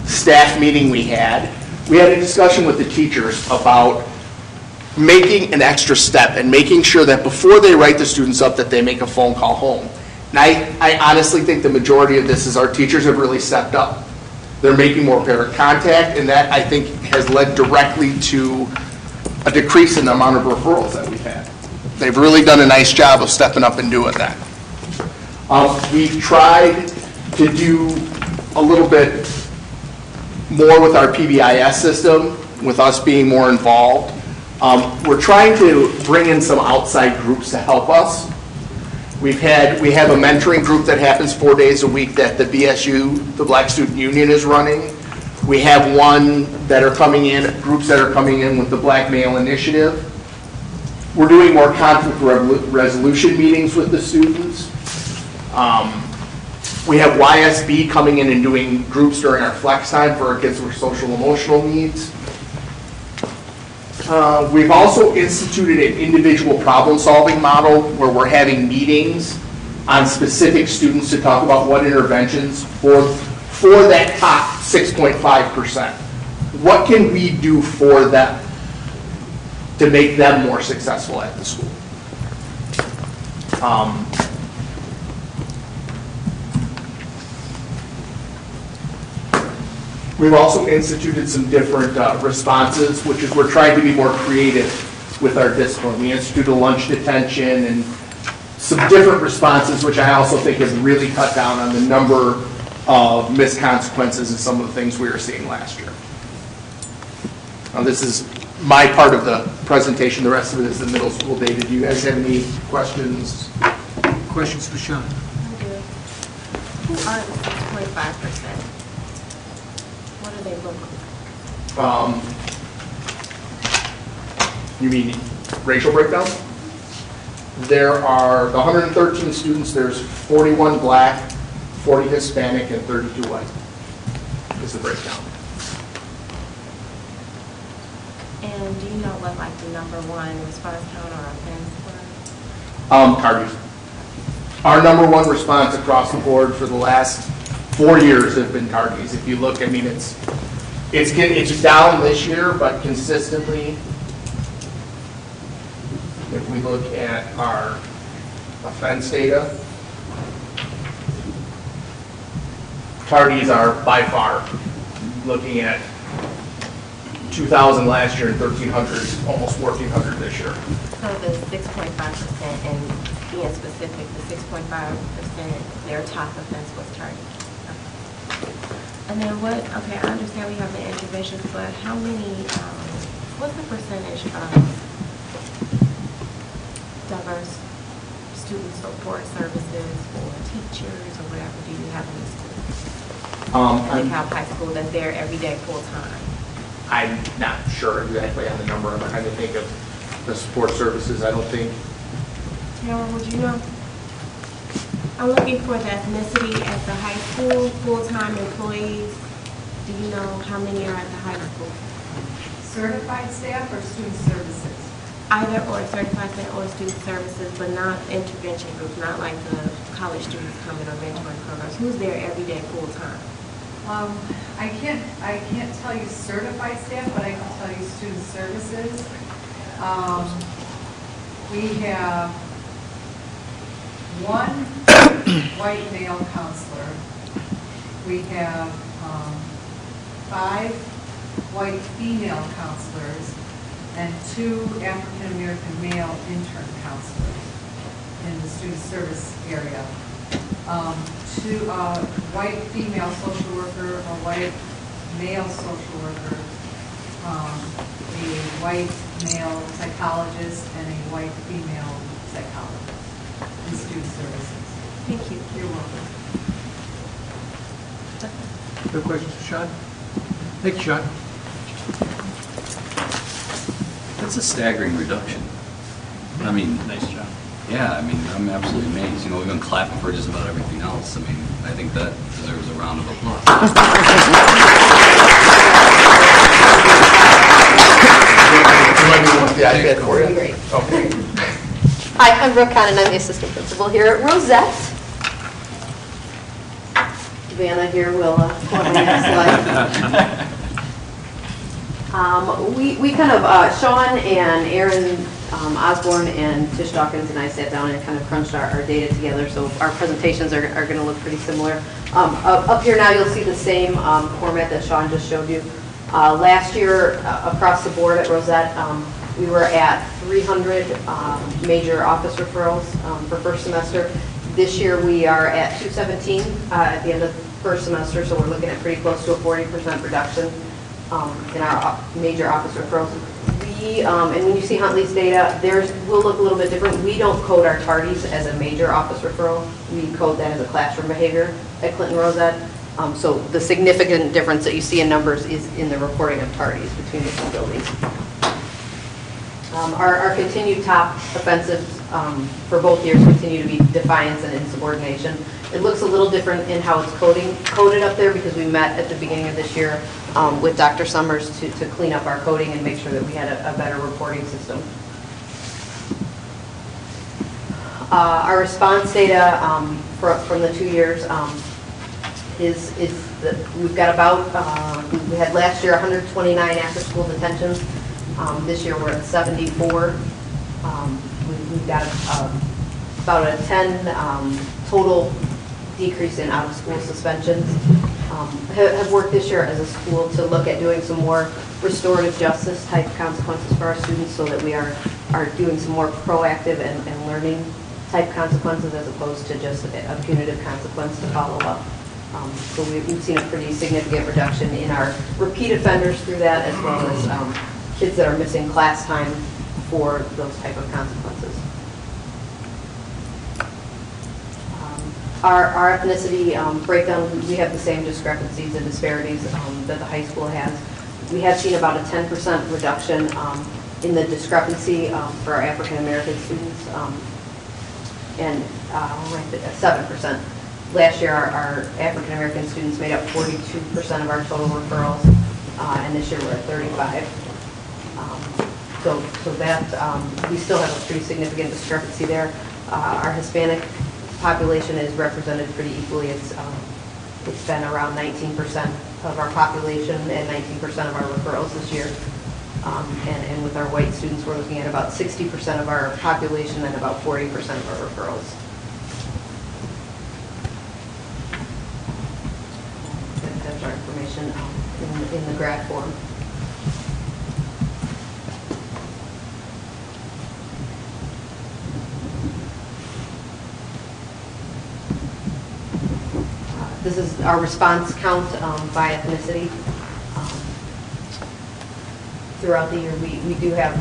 staff meeting we had a discussion with the teachers about making an extra step and making sure that before they write the students up that they make a phone call home. And I honestly think the majority of this is our teachers have really stepped up. They're making more parent contact, and that, I think, has led directly to a decrease in the amount of referrals that we've had. They've really done a nice job of stepping up and doing that. We've tried to do a little bit more with our PBIS system, with us being more involved. We're trying to bring in some outside groups to help us. We have a mentoring group that happens 4 days a week that the BSU, the Black Student Union, is running. We have groups that are coming in with the Black Male Initiative. We're doing more conflict resolution meetings with the students. We have YSB coming in and doing groups during our flex time for our kids with social emotional needs. We've also instituted an individual problem-solving model where we're having meetings on specific students to talk about what interventions for that top 6.5%. What can we do for them to make them more successful at the school? We've also instituted some different responses, which is we're trying to be more creative with our discipline. We instituted a lunch detention and some different responses, which I also think have really cut down on the number of missed consequences and some of the things we were seeing last year. Now, this is my part of the presentation. The rest of it is the middle school data. Do you guys have any questions? Questions for Sean? I do. Who are the 6.5%? What do they look like? You mean racial breakdown? There are the 113 students. There's 41 Black, 40 Hispanic, and 32 white. Is the breakdown. And do you know what like the number one response count or offense was? Tardies. Our number one response across the board for the last 4 years have been tardies. If you look, I mean, it's down this year, but consistently, if we look at our offense data, tardies are by far, looking at 2,000 last year and 1,300, almost 1,400 this year. So the 6.5%, and being specific, the 6.5%, their top offense was tardy. And then okay, I understand we have the interventions, but how many, what's the percentage of diverse student support services or teachers or whatever do you have in the school? In DeKalb High School that's there every day full-time? I'm not sure exactly on the number. I'm trying to think of the support services. I don't think. Tara, would you know? I'm looking for the ethnicity at the high school, full-time employees. Do you know how many are at the high school? Certified staff or student services? Either or, certified staff or student services, but not intervention groups, not like the college students coming or mentoring programs. Who's there every day full-time? I can't tell you certified staff, but I can tell you student services. We have one white male counselor. We have 5 white female counselors and 2 African American male intern counselors in the student service area. 2 white female social worker, a white male social worker, a white male psychologist, and a white female psychologist in student services. Thank you. You're welcome. Other questions for Sean? Thank you, Sean. That's a staggering reduction. I mean, Nice job. yeah, I mean, I'm absolutely amazed. You know, we've been clapping for just about everything else. I mean, I think that deserves a round of applause. the iPad for you. Great. Okay. Hi, I'm Brooke Conn, and I'm the assistant principal here at Rosette. Vanna here will go on the next slide. We kind of, Sean and Aaron Osborne and Tish Dawkins and I sat down and kind of crunched our data together, so our presentations are going to look pretty similar. Up here now, you'll see the same format that Sean just showed you. Last year, across the board at Rosette, we were at 300 major office referrals for first semester. This year, we are at 217 at the end of the first semester, so we're looking at pretty close to a 40% reduction in our major office referrals. And when you see Huntley's data, theirs will look a little bit different. We don't code our tardies as a major office referral. We code that as a classroom behavior at Clinton Rosette. So the significant difference that you see in numbers is in the reporting of tardies between the two buildings. Our continued top offensives for both years continue to be defiance and insubordination. It looks a little different in how it's coded up there because we met at the beginning of this year with Dr. Summers to clean up our coding and make sure that we had a better reporting system. Our response data from the 2 years is that we've got about, we had last year 129 after-school detentions. This year we're at 74. We've got about a 10 total decrease in out-of-school suspensions. Have worked this year as a school to look at doing some more restorative justice type consequences for our students so that we are doing some more proactive and learning type consequences as opposed to just a punitive consequence to follow up. So we've seen a pretty significant reduction in our repeat offenders through that, as well as kids that are missing class time for those type of consequences. Our ethnicity breakdown, we have the same discrepancies and disparities that the high school has. We have seen about a 10% reduction in the discrepancy for our African American students, and 7%. Last year, our African American students made up 42% of our total referrals, and this year we're at 35. So that we still have a pretty significant discrepancy there. Our Hispanic population is represented pretty equally. It's been around 19% of our population and 19% of our referrals this year. And with our white students, we're looking at about 60% of our population and about 40% of our referrals. That's our information in the graph form. This is our response count by ethnicity. Throughout the year, we do have,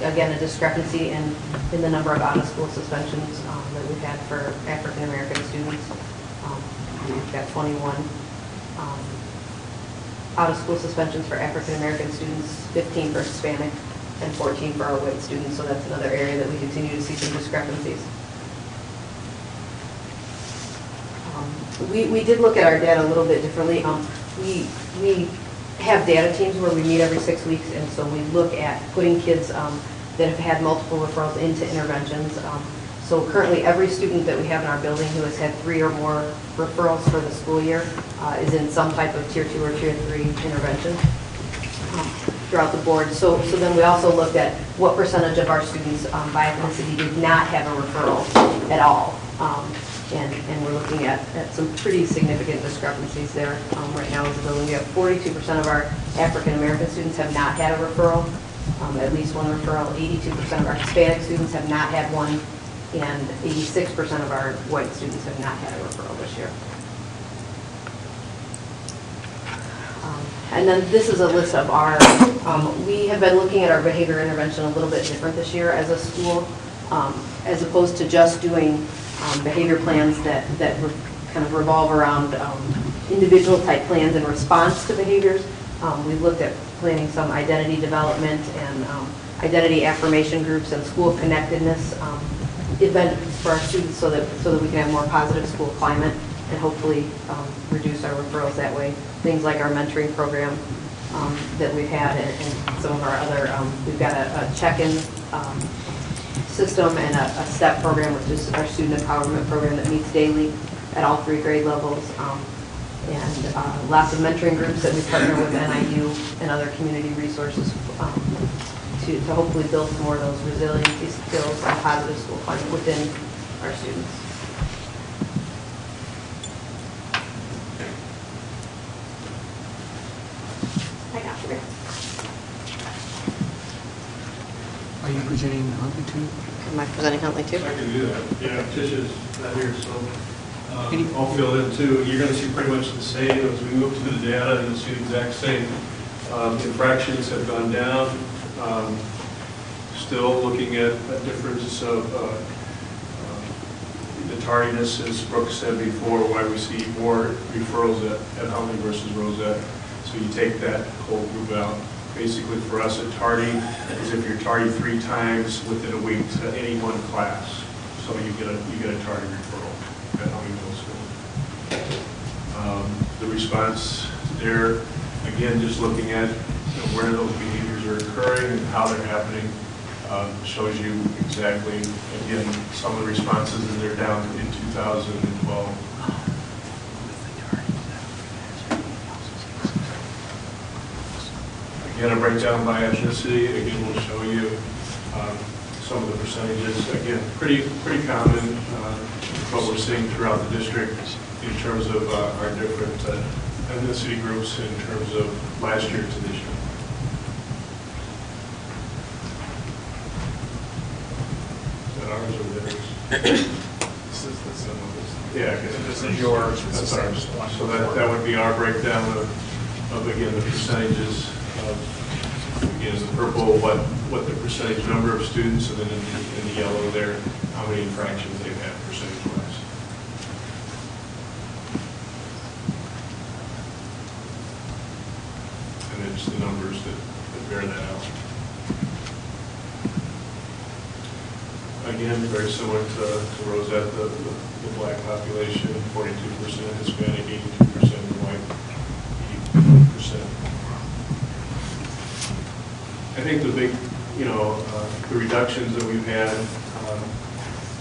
again, a discrepancy in the number of out-of-school suspensions that we've had for African American students. We've got 21 out-of-school suspensions for African American students, 15 for Hispanic, and 14 for our white students. So that's another area that we continue to see some discrepancies. We did look at our data a little bit differently. We have data teams where we meet every 6 weeks, and so we look at putting kids that have had multiple referrals into interventions. So currently, every student that we have in our building who has had 3 or more referrals for the school year is in some type of Tier 2 or Tier 3 intervention throughout the board. So then we also looked at what percentage of our students by ethnicity did not have a referral at all. And we're looking at some pretty significant discrepancies there. Right now as a building, we have 42% of our African American students have not had a referral, at least one referral. 82% of our Hispanic students have not had one, and 86% of our white students have not had a referral this year. And then this is a list of our, we have been looking at our behavior intervention a little bit different this year as a school, as opposed to just doing behavior plans that kind of revolve around individual type plans in response to behaviors. We've looked at planning some identity development and identity affirmation groups and school connectedness events for our students so that we can have more positive school climate and hopefully reduce our referrals that way. Things like our mentoring program, that we've had and some of our other, we've got a check-in system and a STEP program, which is our student empowerment program that meets daily at all 3 grade levels. And lots of mentoring groups that we partner with NIU and other community resources to hopefully build some more of those resiliency skills and positive school climate within our students. Are you presenting Huntley too? Am I presenting Huntley too? I can do that. Yeah, Tisha's not here, so I'll fill in too. You're going to see pretty much the same as we move through the data. You'll see the exact same. Infractions have gone down. Still looking at a difference of the tardiness, as Brooke said before, why we see more referrals at Huntley versus Rosette. So you take that whole group out. Basically for us, a tardy is if you're tardy 3 times within a week to any one class. So you get a tardy referral at Huntley Middle School. The response there, again, just looking at where those behaviors are occurring and how they're happening, shows you exactly, again, some of the responses that they're down in 2012. Again, a breakdown by ethnicity. Again, we'll show you some of the percentages. Again, pretty common what we're seeing throughout the district in terms of our different ethnicity groups in terms of last year to this year. Ours or theirs? This is the sum of this. Yeah, I guess this is yours. That's ours. So that would be our breakdown of again the percentages of, again, in the purple what the percentage number of students, and then in the yellow there how many infractions they've had percentage wise. And then just the numbers that bear that out. Again, very similar to Rosette, the black population, 42% Hispanic, 82% white, 80%. I think the big, the reductions that we've had,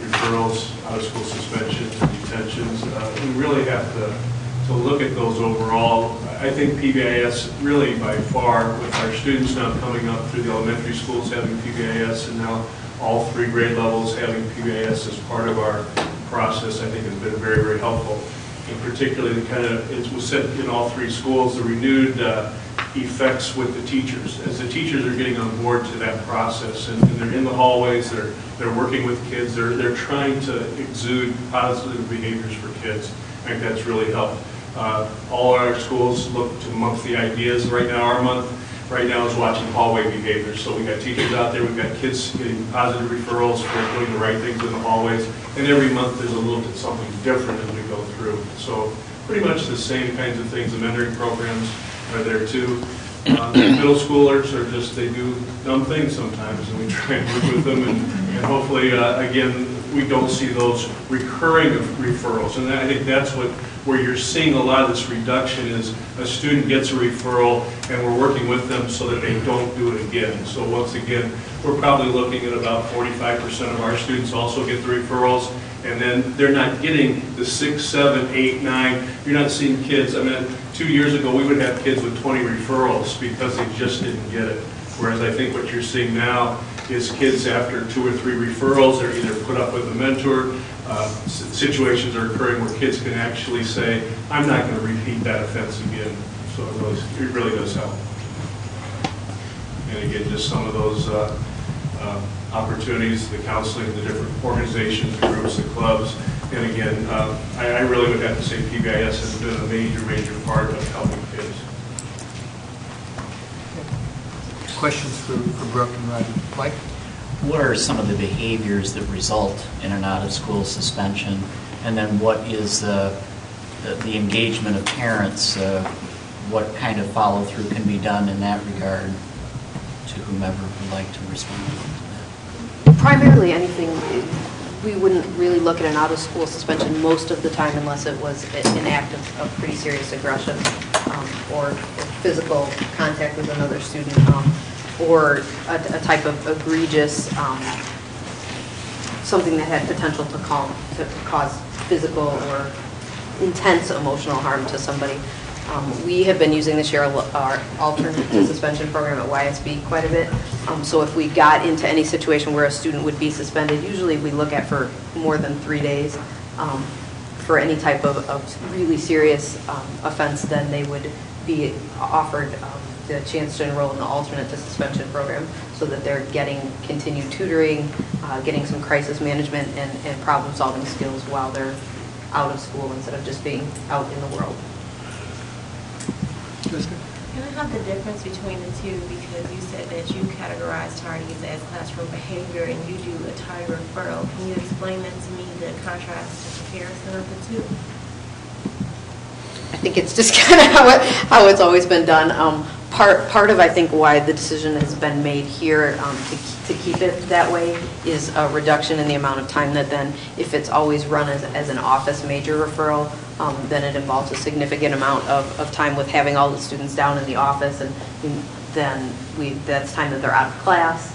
referrals, out-of-school suspensions, and detentions, we really have to look at those overall. I think PBIS really by far, with our students now coming up through the elementary schools having PBIS, and now all 3 grade levels having PBIS as part of our process, I think has been very, very helpful. And particularly it was said in all 3 schools, the renewed effects with the teachers. As the teachers are getting on board to that process and they're in the hallways, they're working with kids, they're trying to exude positive behaviors for kids. I think that's really helped. All our schools look to monthly ideas. Right now, our month right now is watching hallway behavior. So we've got teachers out there, we've got kids getting positive referrals for doing the right things in the hallways. And every month there's a little bit something different as we go through. So pretty much the same kinds of things. The mentoring programs are there too. Middle schoolers are just, they do dumb things sometimes, and we try and work with them. And hopefully, again, we don't see those recurring referrals. And I think that's where you're seeing a lot of this reduction is a student gets a referral and we're working with them so that they don't do it again. So once again, we're probably looking at about 45% of our students also get the referrals, and then they're not getting the 6, 7, 8, 9. You're not seeing kids. I mean, 2 years ago we would have kids with 20 referrals because they just didn't get it. Whereas I think what you're seeing now is kids after 2 or 3 referrals, they're either put up with a mentor. Situations are occurring where kids can actually say, I'm not going to repeat that offense again. So it really does help. And again, just some of those opportunities, the counseling, the different organizations, the groups, the clubs. And again, I really would have to say PBIS has been a major, major part of helping kids. Questions for Brooke and Roger? Mike? What are some of the behaviors that result in an out-of-school suspension? And then what is the engagement of parents? What kind of follow-through can be done in that regard to whomever would like to respond to that? Primarily anything, we wouldn't really look at an out-of-school suspension most of the time unless it was an act of pretty serious aggression or physical contact with another student, or a type of egregious, something that had potential to cause physical or intense emotional harm to somebody. We have been using this year our alternate to suspension program at YSB quite a bit. So if we got into any situation where a student would be suspended, usually we look at for more than 3 days for any type of really serious offense, then they would be offered the chance to enroll in the alternate to suspension program so that they're getting continued tutoring, getting some crisis management and problem-solving skills while they're out of school instead of just being out in the world. Can I have the difference between the two? Because you said that you categorize tardies as classroom behavior and you do a tardy referral. Can you explain that to me, the contrast and comparison of the two? I think it's just kind of how it's always been done. Part of, I think, why the decision has been made here to keep it that way is a reduction in the amount of time that then, if it's always run as an office major referral, then it involves a significant amount of time with having all the students down in the office, and then that's time that they're out of class,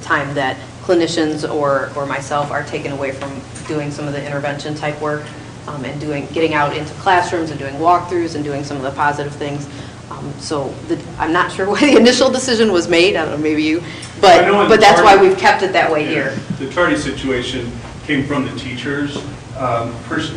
time that clinicians or myself are taken away from doing some of the intervention type work, and getting out into classrooms and doing walkthroughs and doing some of the positive things. So I'm not sure why the initial decision was made. I don't know, maybe you, but that's why we've kept it that way here. The tardy situation came from the teachers.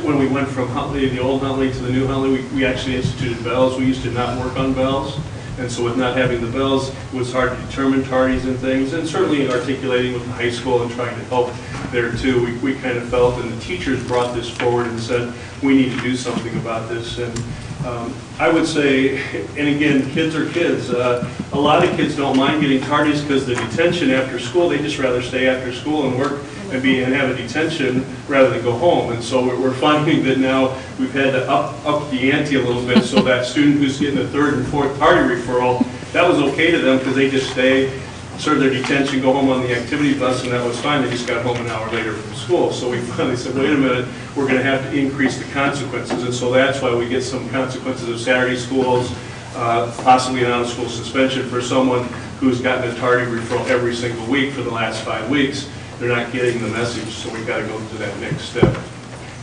When we went from Huntley, the old Huntley, to the new Huntley, we actually instituted bells. We used to not work on bells, and so with not having the bells, it was hard to determine tardies and things, and certainly articulating with the high school and trying to help there too. We kind of felt, and the teachers brought this forward and said, we need to do something about this. And I would say, and again, kids are kids. A lot of kids don't mind getting tardies because the detention after school, they just rather stay after school and work and have a detention rather than go home. And so we're finding that now we've had to up the ante a little bit, so that student who's getting a third and fourth tardy referral, that was okay to them because they just stay, serve their detention, go home on the activity bus, and that was fine. They just got home an hour later from school. So we finally said, wait a minute, we're going to have to increase the consequences. And so that's why we get some consequences of Saturday schools, possibly an out-of-school suspension for someone who's gotten a tardy referral every single week for the last 5 weeks. They're not getting the message, so we've got to go to that next step.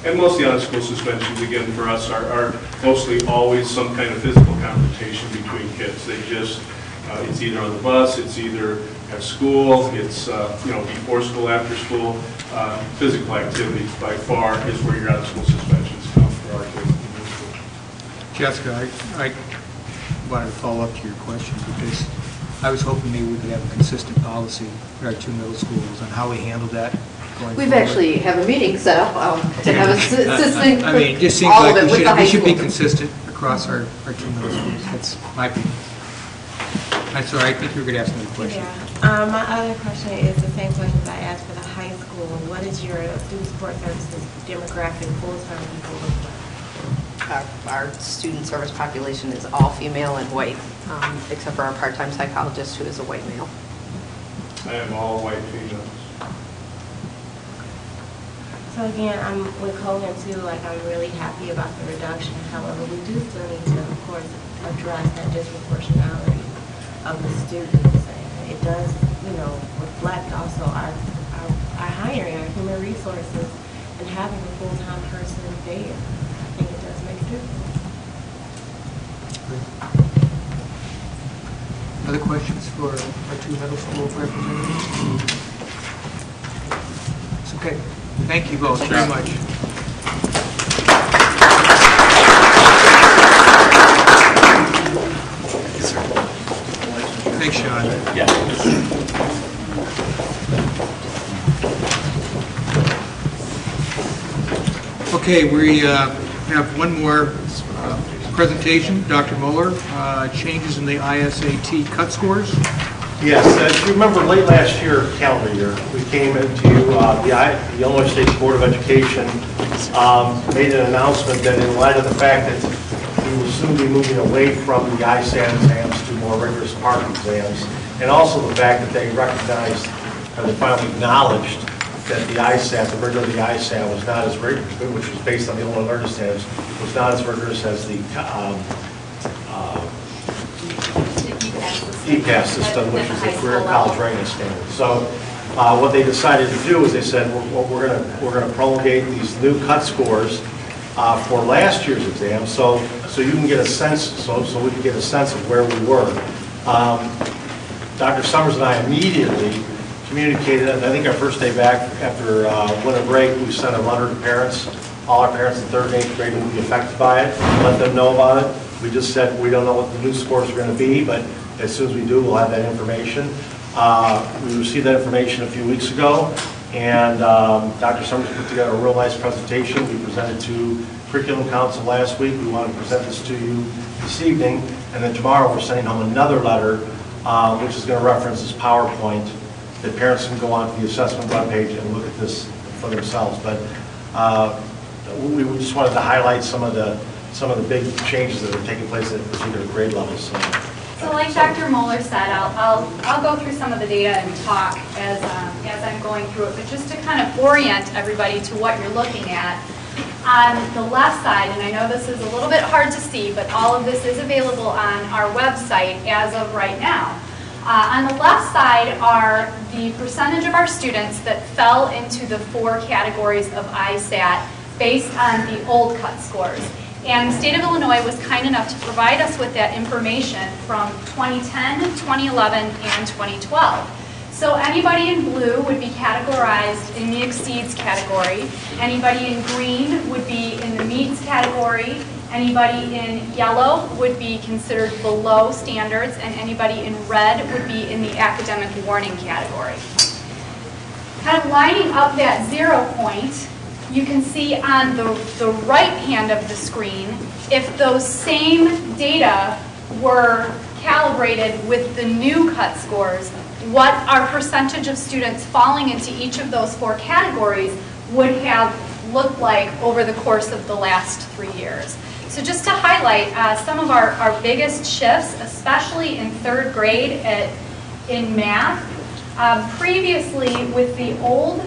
And most of the out-of-school suspensions, again, for us are mostly always some kind of physical confrontation between kids. They just, it's either on the bus, it's either at school, it's before school, after school. Physical activity by far is where your out-of-school suspensions come for our kids in middle school. Jessica, I wanted to follow up to your question because I was hoping maybe we could have a consistent policy at our 2 middle schools on how we handle that going We've forward. actually have a meeting set up to have a consistent. I mean, it just seems like we should be consistent across our 2 middle schools. That's my opinion. I'm sorry, I think you were going to ask another question. Yeah. My other question is the same question that I asked for the high school. What is your student support services demographic full-time people look like? Our student service population is all female and white, except for our part-time psychologist, who is a white male. I am all white females. So again, I'm with Colin too, like I'm really happy about the reduction. However, we do still need to, of course, address that disproportionality of the students. And it does, reflect also our hiring, our human resources, and having a full-time person there. I think it does make a difference. Other questions for our 2 middle school representatives? It's okay. Thank you both very much. Thanks, Sean. Yeah. Okay, we have one more presentation. Dr. Mueller, changes in the ISAT cut scores. Yes, as you remember, late last year, calendar year, we came into the Illinois State Board of Education, made an announcement that in light of the fact that we will soon be moving away from the ISAT exams to more rigorous PARCC exams, and also the fact that they recognized, and they finally acknowledged that the ISAT, the rigor of the ISAT was not as rigorous, which was based on the Illinois Learning Standards, was not as rigorous as the EPAS system, which is the Career College Readiness Standard. So what they decided to do is they said, we're going to promulgate these new cut scores for last year's exam, so you can get a sense, so we can get a sense of where we were. Dr. Summers and I immediately communicated, I think our first day back after winter break, we sent a letter to parents. All our parents in 3rd and 8th grade will be affected by it, let them know about it. We just said we don't know what the new scores are going to be, but as soon as we do, we'll have that information. We received that information a few weeks ago, and Dr. Summers put together a real nice presentation. We presented to Curriculum Council last week. We want to present this to you this evening, and then tomorrow we're sending home another letter, which is going to reference this PowerPoint, that parents can go onto the assessment webpage and look at this for themselves. But we just wanted to highlight some of the big changes that are taking place at particular grade levels. So like Dr. Moeller said, I'll go through some of the data and talk as I'm going through it, but just to kind of orient everybody to what you're looking at. On the left side, and I know this is a little bit hard to see, but all of this is available on our website as of right now. On the left side are the percentage of our students that fell into the 4 categories of ISAT based on the old cut scores. And the state of Illinois was kind enough to provide us with that information from 2010, 2011, and 2012. So anybody in blue would be categorized in the exceeds category. Anybody in green would be in the meets category. Anybody in yellow would be considered below standards, and anybody in red would be in the academic warning category. Kind of lining up that 0 point, you can see on the right hand of the screen, if those same data were calibrated with the new cut scores, what our percentage of students falling into each of those 4 categories would have looked like over the course of the last 3 years. So just to highlight some of our biggest shifts, especially in 3rd grade in math. Previously, with the old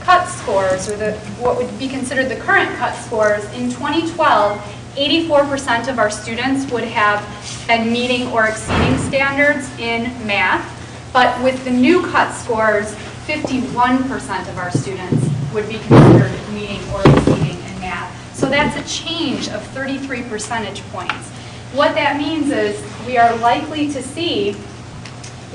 cut scores, or what would be considered the current cut scores, in 2012, 84% of our students would have been meeting or exceeding standards in math. But with the new cut scores, 51% of our students would be considered meeting or exceeding in math. So that's a change of 33 percentage points. What that means is we are likely to see,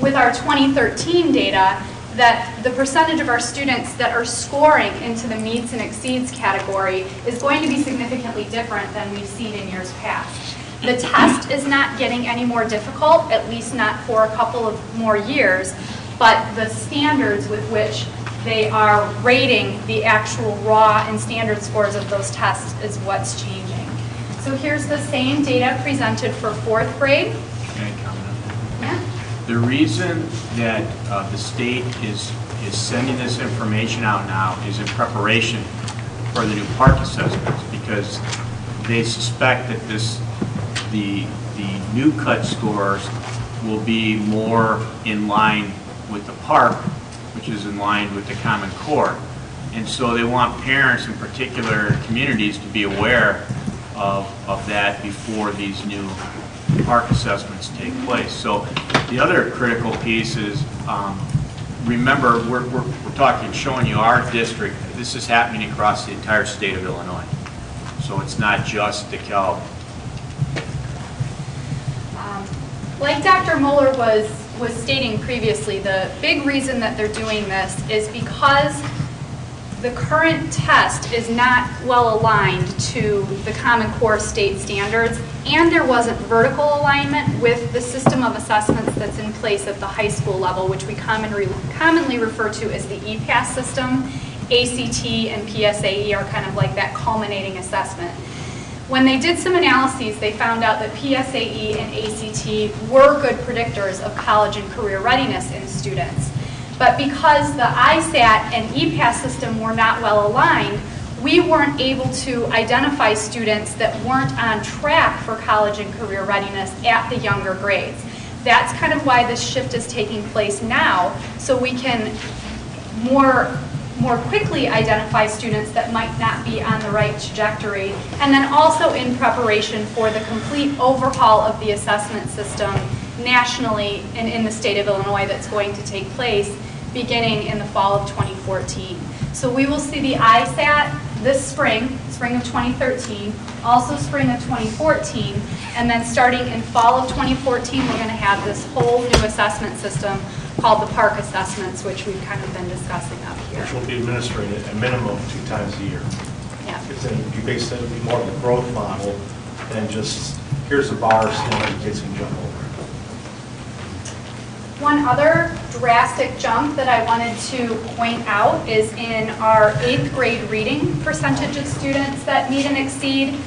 with our 2013 data, that the percentage of our students that are scoring into the meets and exceeds category is going to be significantly different than we've seen in years past. The test is not getting any more difficult, at least not for a couple of more years, but the standards with which they are rating the actual raw and standard scores of those tests is what's changing. So here's the same data presented for 4th grade. Can I comment on that? Yeah. The reason that the state is sending this information out now is in preparation for the new park assessments, because they suspect that the new cut scores will be more in line with the park, which is in line with the Common Core. And so they want parents in particular communities to be aware of that before these new park assessments take place. So the other critical piece is, remember, we're talking, showing you our district. This is happening across the entire state of Illinois. So it's not just DeKalb. Like Dr. Moeller was stating previously, the big reason that they're doing this is because the current test is not well aligned to the Common Core state standards, and there wasn't vertical alignment with the system of assessments that's in place at the high school level, which we commonly refer to as the EPAS system. ACT and PSAE are kind of like that culminating assessment. When they did some analyses, they found out that PSAE and ACT were good predictors of college and career readiness in students. But because the ISAT and EPAS system were not well aligned, we weren't able to identify students that weren't on track for college and career readiness at the younger grades. That's kind of why this shift is taking place now, so we can more quickly identify students that might not be on the right trajectory, and then also in preparation for the complete overhaul of the assessment system nationally and in the state of Illinois that's going to take place beginning in the fall of 2014. So we will see the ISAT this spring of 2013, also spring of 2014, and then starting in fall of 2014, we're going to have this whole new assessment system called the PARC assessments, which we've kind of been discussing up here. Which will be administered at a minimum 2 times a year. Yeah. It's going to be based on more of a growth model than just, here's a bar, stand and kids can jump over. One other drastic jump that I wanted to point out is in our 8th grade reading percentage of students that meet and exceed.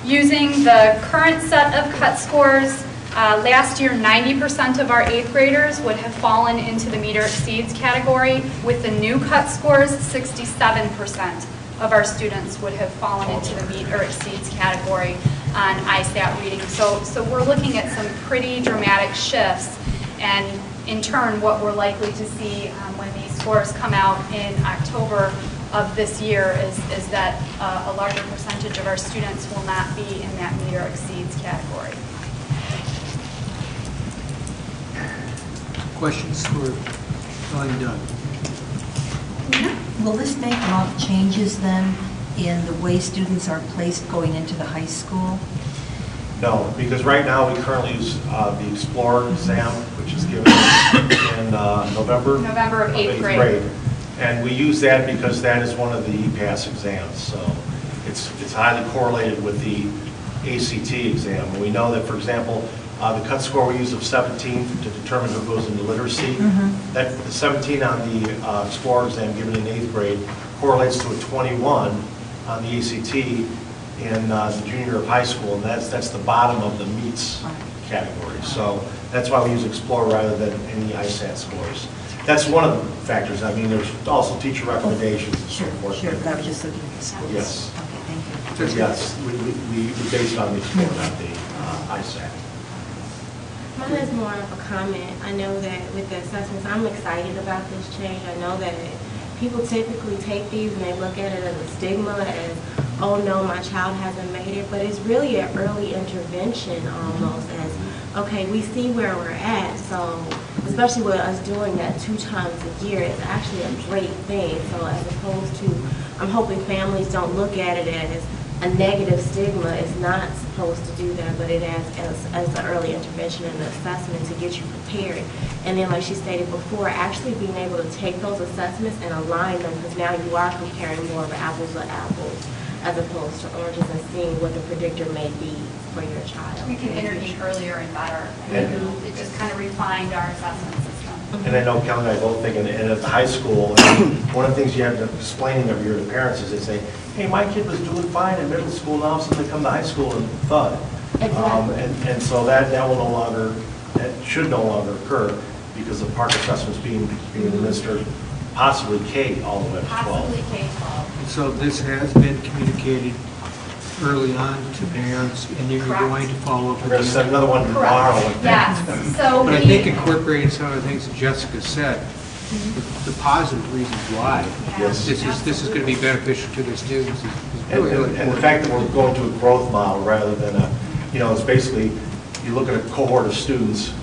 Using the current set of cut scores, last year 90% of our 8th graders would have fallen into the meet or exceeds category. With the new cut scores, 67% of our students would have fallen into the meet or exceeds category on ISAT reading. So we're looking at some pretty dramatic shifts, and in turn, what we're likely to see when these scores come out in October of this year is that a larger percentage of our students will not be in that meet or exceeds category. Questions for Kelly and Doug? Will this make a lot of changes then in the way students are placed going into the high school? No, because right now we currently use the Explorer exam, which is given in November of 8th grade. And we use that because that is one of the EPAS exams. So it's highly correlated with the ACT exam. And we know that, for example, the cut score we use of 17 to determine who goes into literacy, that the 17 on the Explorer exam given in 8th grade correlates to a 21 on the ACT in the junior year of high school, and that's the bottom of the meets category. So that's why we use Explorer rather than any ISAT scores. That's one of the factors. I mean, there's also teacher recommendations and so forth. Sure, but I was just looking at the schools. Yes. Okay, thank you. Yes, we based on the Explorer, not the ISAT. Mine is more of a comment. I know that with the assessments, I'm excited about this change. I know that people typically take these and they look at it as a stigma, as, oh no, my child hasn't made it, but it's really an early intervention almost as, okay, we see where we're at, so especially with us doing that 2 times a year, it's actually a great thing. So as opposed to, I'm hoping families don't look at it as a negative stigma. It's not supposed to do that, but it as an early intervention and assessment to get you prepared. And then, like she stated before, actually being able to take those assessments and align them, because now you are comparing more of apples to apples as opposed to oranges, and seeing what the predictor may be for your child. We can intervene earlier and better. It just kind of refined our assessment system. And I know Kelly and I both think, and at the high school, one of the things you have to explain every year to parents is they say, hey, my kid was doing fine in middle school, now since they come to high school and thud. Exactly. And so that will no longer, that should no longer occur because of PARC assessments being administered possibly K all the way up to 12. Possibly K-12. So this has been communicated early on to parents, and you're Correct. going to follow up We're with going to set another one Correct. tomorrow. Yes. So But I we- think incorporating some of the things that Jessica said, the positive reasons why Yes. this is going to be beneficial to the students is really, really And the important. fact that we're going to a growth model rather than a, it's basically, you look at a cohort of students,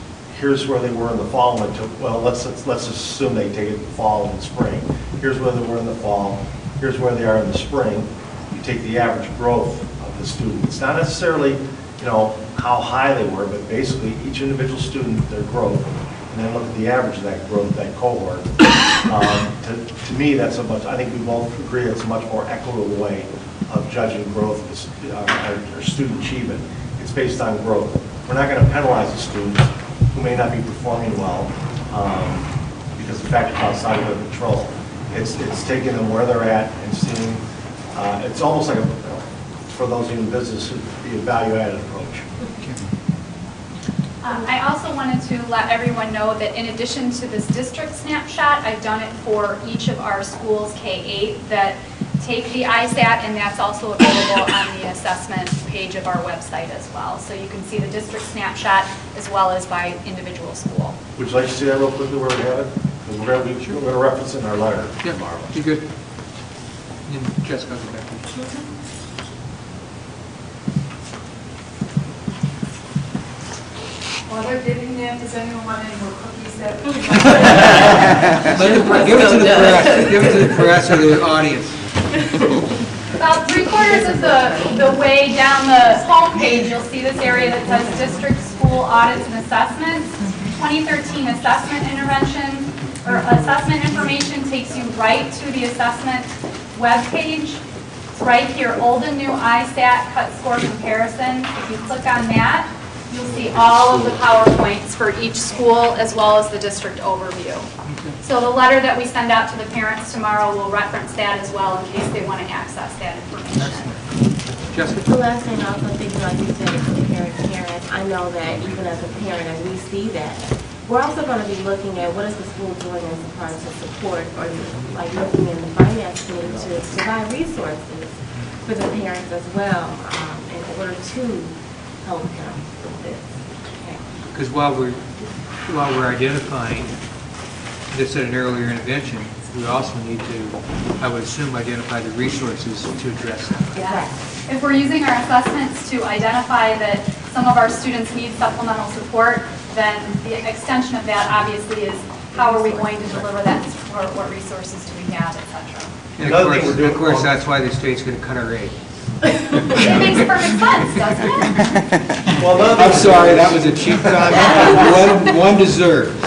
here's where they were in the fall, and well, let's assume they take it in the fall and spring. Here's where they were in the fall, here's where they are in the spring. You take the average growth of the student. It's not necessarily, how high they were, but basically each individual student, their growth, and then look at the average of that growth, that cohort. To me, that's I think we both agree that's a much more equitable way of judging growth of our student achievement. It's based on growth. We're not going to penalize the students who may not be performing well because the fact it's outside of their control. It's taking them where they're at and seeing, it's almost like, for those in business, the value-added approach. I also wanted to let everyone know that in addition to this district snapshot, I've done it for each of our schools, K-8, that take the ISAT, and that's also available on the assessment page of our website as well. So you can see the district snapshot as well as by individual school. Would you like to see that real quickly where we have it? Because we're going to reference it in our letter tomorrow. Be good. And Jessica, go back to you. While they're getting that, does anyone want any more cookies that? Give it to the press, give it to the press or the audience. About 3/4 of the way down the home page, you'll see this area that says District School Audits and Assessments. 2013 assessment intervention, or assessment information takes you right to the assessment webpage. It's right here, old and new ISAT cut score comparison. If you click on that, you'll see all of the PowerPoints for each school as well as the district overview. So the letter that we send out to the parents tomorrow will reference that as well in case they want to access that information. The last thing I also think, like you said, is comparing parents. I know that even as a parent, as we see that, we're also going to be looking at what is the school doing as far as to support, or like looking in the finance team to provide resources for the parents as well in order to help them with this. Because while we're identifying this at an earlier intervention, we also need to, I would assume, identify the resources to address that. Yes. If we're using our assessments to identify that some of our students need supplemental support, then the extension of that obviously is how are we going to deliver that support, what resources do we have, etc. And of course, that's why the state's going to cut our aid. It makes perfect sense, doesn't it? Well, I'm sorry, that was a cheap comment. One deserved.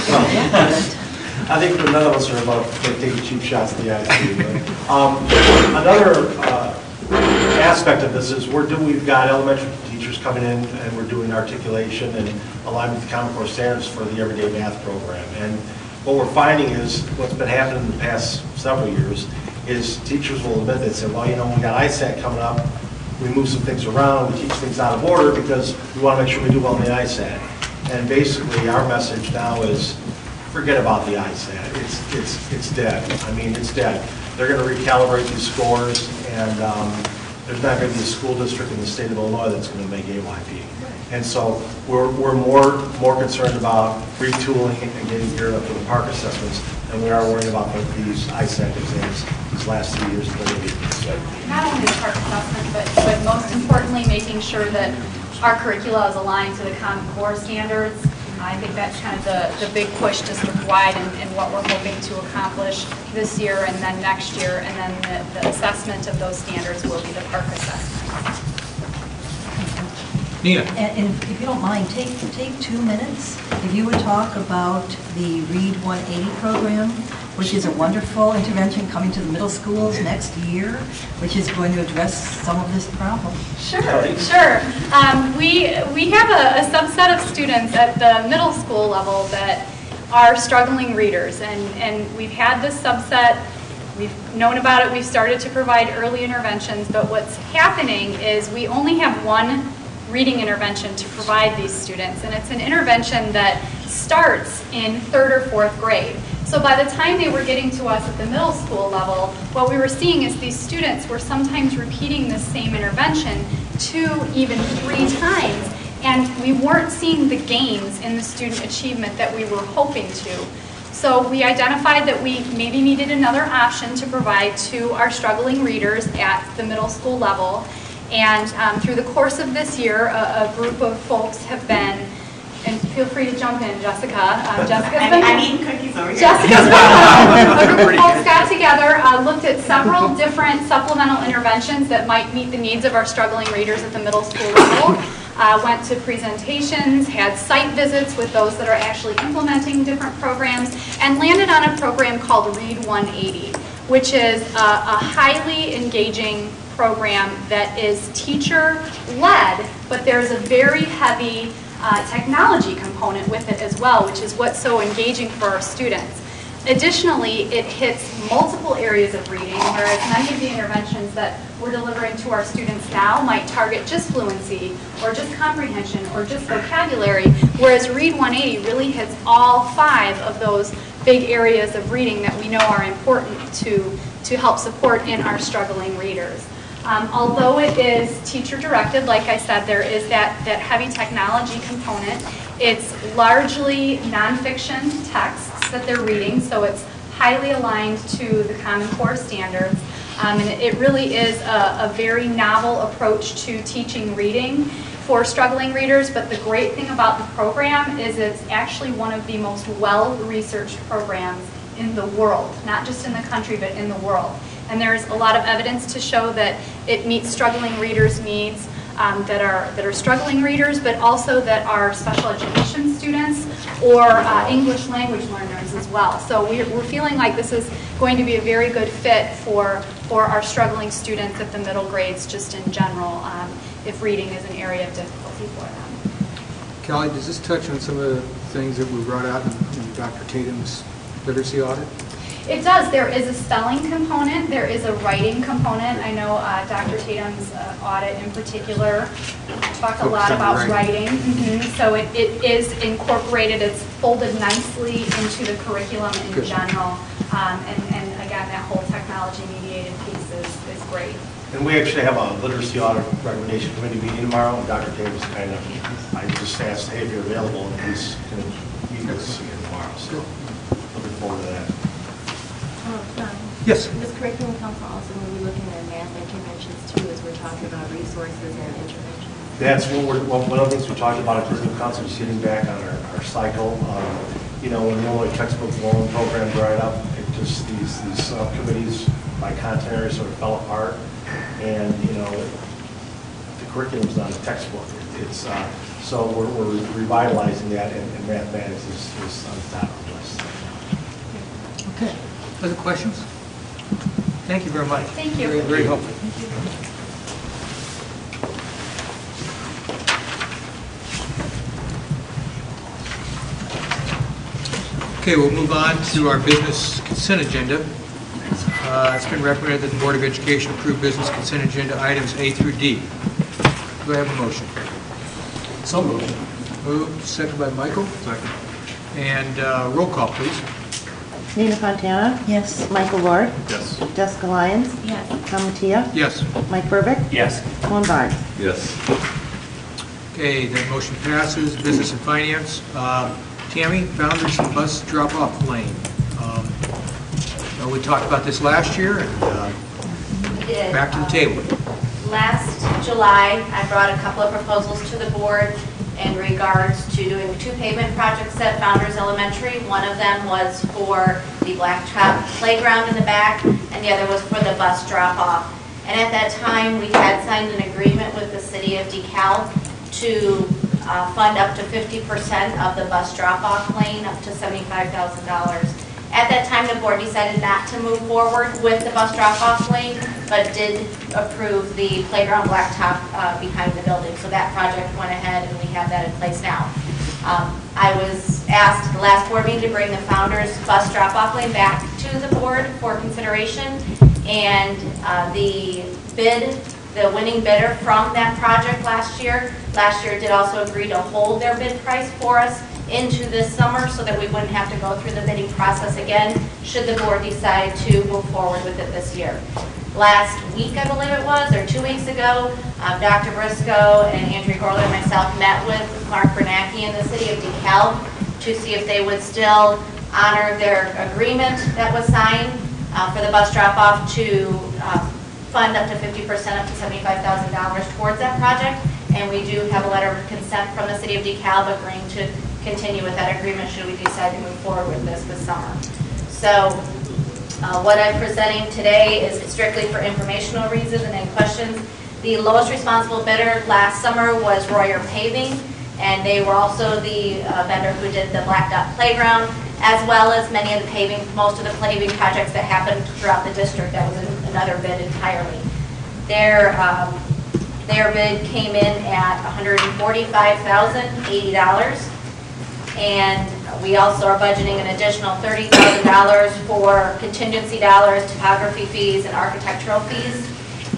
I think none of us are about taking cheap shots at the IC. Another aspect of this is we've got elementary teachers coming in and we're doing articulation and alignment with Common Core standards for the everyday math program. And what we're finding is what's been happening in the past several years is teachers will admit that, say, well, you know, we got ISAT coming up, we move some things around, we teach things out of order because we want to make sure we do well in the ISAT. And basically our message now is forget about the ISAT. It's dead. I mean, it's dead. They're going to recalibrate these scores, and there's not going to be a school district in the state of Illinois that's going to make AYP. And so we're more concerned about retooling and getting geared up for the park assessments than we are worrying about these ISAT exams these last 2 years. Not only the park assessment, but most importantly, making sure that our curricula is aligned to the Common Core standards. I think that's kind of the big push district-wide and what we're hoping to accomplish this year and then next year. And then the assessment of those standards will be the park assessment. Nina. And if you don't mind, take 2 minutes. If you would talk about the Read 180 program, which is a wonderful intervention coming to the middle schools next year, which is going to address some of this problem. Sure. We have a subset of students at the middle school level that are struggling readers, and we've had this subset. We've known about it. We've started to provide early interventions, but what's happening is we only have one reading intervention to provide these students, and it's an intervention that starts in 3rd or 4th grade. So by the time they were getting to us at the middle school level, what we were seeing is these students were sometimes repeating the same intervention 2, even 3 times, and we weren't seeing the gains in the student achievement that we were hoping to. So we identified that we maybe needed another option to provide to our struggling readers at the middle school level. And through the course of this year, a group of folks have been, and feel free to jump in, Jessica. I'm eating cookies over here. Jessica's a group of folks got together, looked at several different supplemental interventions that might meet the needs of our struggling readers at the middle school level. Went to presentations, had site visits with those that are actually implementing different programs, and landed on a program called Read 180, which is a highly engaging program that is teacher-led, but there's a very heavy technology component with it as well, which is what's so engaging for our students. Additionally, it hits multiple areas of reading, whereas many of the interventions that we're delivering to our students now might target just fluency, or just comprehension, or just vocabulary, whereas Read 180 really hits all 5 of those big areas of reading that we know are important to help support in our struggling readers. Although it is teacher-directed, like I said, there is that heavy technology component. It's largely nonfiction texts that they're reading, so it's highly aligned to the Common Core standards. And it really is a very novel approach to teaching reading. for struggling readers, but the great thing about the program is it's actually one of the most well-researched programs in the world, not just in the country, but in the world. And there's a lot of evidence to show that it meets struggling readers' needs that are struggling readers, but also that are special education students or English language learners as well. So we're feeling like this is going to be a very good fit for our struggling students at the middle grades just in general, if reading is an area of difficulty for them. Kelly, does this touch on some of the things that were brought out in Dr. Tatum's literacy audit? It does. There is a spelling component. There is a writing component. I know Dr. Tatum's audit in particular talked a lot about writing. So it is incorporated. It's folded nicely into the curriculum in general. And again, that whole technology-mediated piece is great. And we actually have a literacy audit recommendation committee meeting tomorrow, and Dr. Tatum's I just asked, hey, if you're available, and he's going to meet with us again tomorrow. So looking forward to that. Yes. This curriculum council also will be looking at math interventions too, as we're talking about resources and interventions. That's one of the things we talked about at curriculum council, is getting back on our cycle. You know, when the Illinois textbook loan program dried up, it just these subcommittees by content area sort of fell apart, and you know, the curriculum's not a textbook. It's so we're revitalizing that, and mathematics is on the top of the list. Okay. Other questions? Thank you very much. Thank you. Very, very helpful. Okay, we'll move on to our business consent agenda. It's been recommended that the Board of Education approve business consent agenda items A through D. Do I have a motion? So moved. Moved, second by Michael. Second. And roll call, please. Nina Fontana? Yes. Michael Ward? Yes. Jessica Lyons? Yes. Tom Mattia? Yes. Mike Burbick? Yes. Colin Barnes? Yes. Okay, that motion passes. Business and Finance. Tammy, Founders and Bus Drop-Off Lane. We talked about this last year, and back to the table. Last July, I brought a couple of proposals to the board in regards to doing 2 pavement projects at Founders Elementary. One of them was for the blacktop playground in the back, and the other was for the bus drop-off. And at that time, we had signed an agreement with the city of DeKalb to fund up to 50% of the bus drop-off lane, up to $75,000. At that time, the board decided not to move forward with the bus drop-off lane, but did approve the playground blacktop behind the building. So that project went ahead, and we have that in place now. I was asked at the last board meeting to bring the Founders bus drop-off lane back to the board for consideration, and the winning bidder from that project last year did also agree to hold their bid price for us into this summer, so that we wouldn't have to go through the bidding process again should the board decide to move forward with it this year. Last week, I believe it was, or 2 weeks ago, Dr. Briscoe and Andrew Gorler and myself met with Mark Bernanke in the city of DeKalb to see if they would still honor their agreement that was signed for the bus drop-off to fund up to 50%, up to $75,000 towards that project. And we do have a letter of consent from the city of DeKalb agreeing to continue with that agreement should we decide to move forward with this summer. So what I'm presenting today is strictly for informational reasons and any questions. The lowest responsible bidder last summer was Royer Paving, and they were also the vendor who did the blacktop playground, as well as many of the paving, most of the paving projects that happened throughout the district. That was another bid entirely. Their bid came in at $145,080. And we also are budgeting an additional $30,000 for contingency dollars, topography fees, and architectural fees.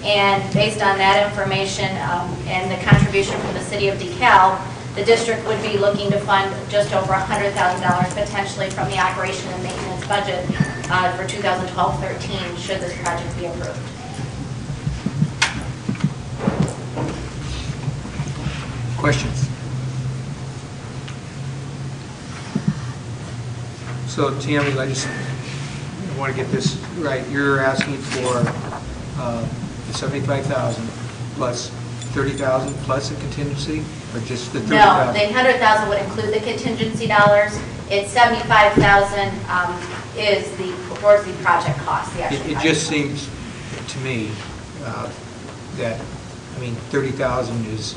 And based on that information and the contribution from the city of DeKalb, the district would be looking to fund just over $100,000 potentially from the operation and maintenance budget for 2012-13 should this project be approved. Questions? So, Tammy, I just want to get this right. You're asking for the $75,000 plus 30,000 plus a contingency, or just the 30,000? No, the 100,000 would include the contingency dollars. It's 75,000 is towards the project cost. The actual It just seems to me that, I mean, 30,000 is,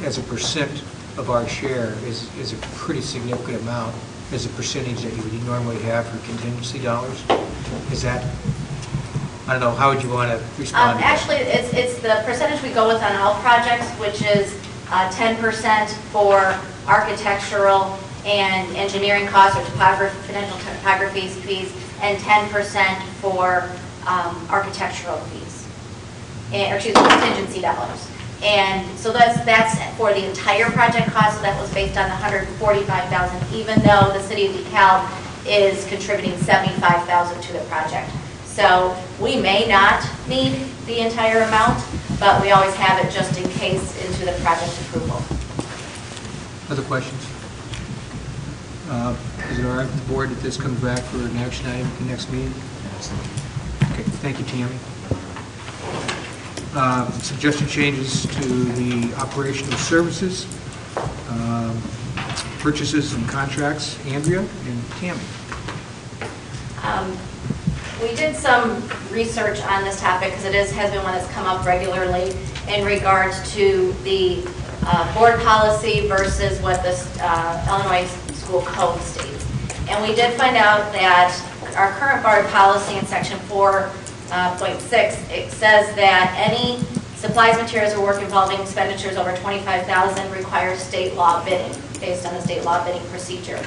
as a percent of our share, is a pretty significant amount as a percentage that you would normally have for contingency dollars. Is that, I don't know, how would you want to respond to that? Actually, it's the percentage we go with on all projects, which is 10% for architectural and engineering costs or financial topography fees, and 10% for architectural fees, or excuse me, contingency dollars. And so that's for the entire project cost. So that was based on the 145,000, even though the city of DeKalb is contributing 75,000 to the project. So we may not need the entire amount, but we always have it just in case into the project approval. Other questions? Is it all right with the board that this comes back for an action item at the next meeting? Okay, thank you, Tammy. Suggestion changes to the operational services, purchases and contracts. Andrea and Tammy. We did some research on this topic because it has been one that's come up regularly in regards to the board policy versus what the Illinois School Code states. And we did find out that our current board policy in section 4.6, it says that any supplies, materials, or work involving expenditures over $25,000 requires state law bidding based on the state law bidding procedure.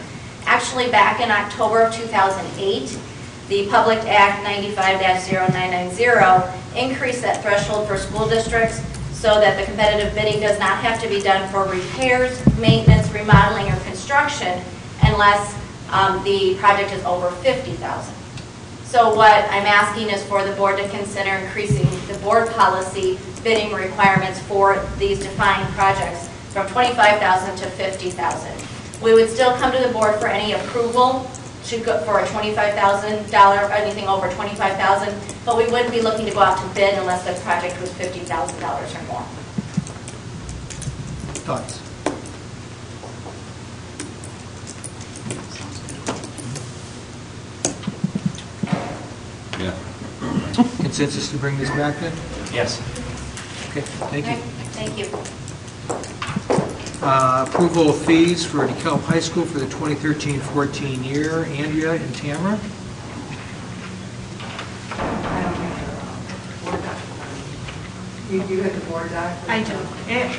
Actually, back in October of 2008, the Public Act 95-0990 increased that threshold for school districts so that the competitive bidding does not have to be done for repairs, maintenance, remodeling, or construction unless the project is over $50,000. So what I'm asking is for the board to consider increasing the board policy bidding requirements for these defined projects from $25,000 to $50,000. We would still come to the board for any approval to go for a $25,000, anything over $25,000, but we wouldn't be looking to go out to bid unless the project was $50,000 or more. Thoughts? Yeah. Consensus to bring this back then? Yes. Okay, thank you. Thank you. Approval of fees for DeKalb High School for the 2013-14 year. Andrea and Tamara. You had the board doc? I do.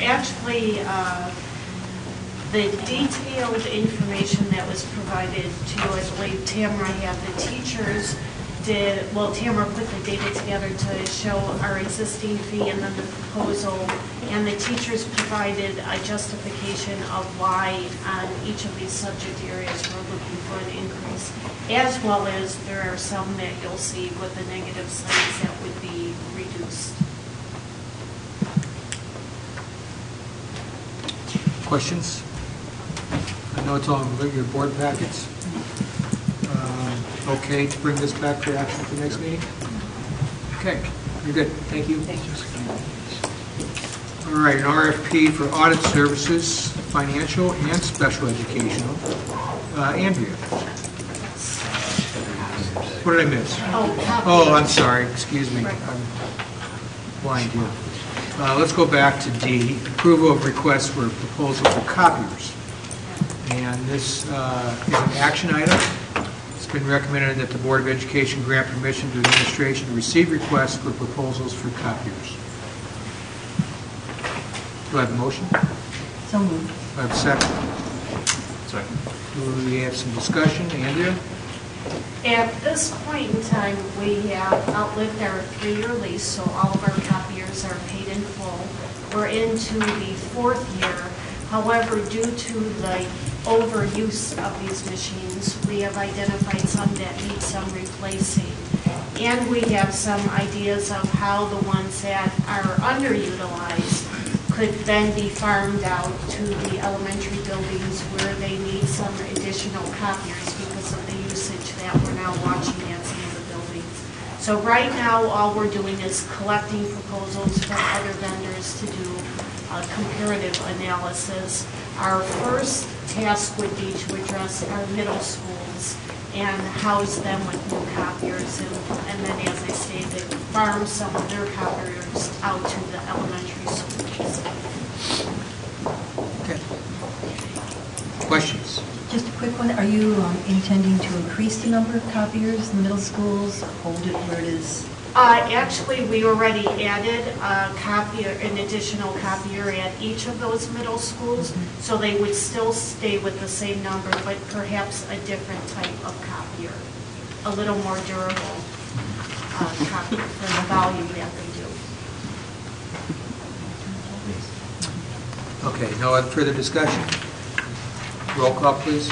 Actually, the detailed information that was provided to you, I believe Tamara had the teachers Tamara put the data together to show our existing fee and then the proposal, and the teachers provided a justification of why on each of these subject areas we're looking for an increase, as well as there are some that you'll see with the negative signs that would be reduced. Questions? I know it's all in your board packets. Okay to bring this back for action at the next meeting? Okay, you're good. Thank you. All right, an RFP for audit services, financial and special educational. Andrea. What did I miss? Oh, I'm sorry. Excuse me. I'm blind here. Let's go back to D, approval of request for proposal for copiers. And this is an action item. It's been recommended that the Board of Education grant permission to administration to receive requests for proposals for copiers. Do I have a motion? So moved. Do I have a second? Second. Do we have some discussion? Andrea? At this point in time, we have outlived our 3-year lease, so all of our copiers are paid in full. We're into the 4th year. However, due to the overuse of these machines, we have identified some that need some replacing. And we have some ideas of how the ones that are underutilized could then be farmed out to the elementary buildings where they need some additional copiers because of the usage that we're now watching at some of the buildings. So right now, all we're doing is collecting proposals from other vendors to do comparative analysis. Our first task would be to address our middle schools and house them with new copiers, and then, as I stated, farm some of their copiers out to the elementary schools. Okay. Questions? Just a quick one, are you intending to increase the number of copiers in the middle schools, hold it where it is? Actually, we already added a copier, an additional copier at each of those middle schools, so they would still stay with the same number, but perhaps a different type of copier, a little more durable copier for the volume that they do. Okay, no other further discussion? Roll call, please.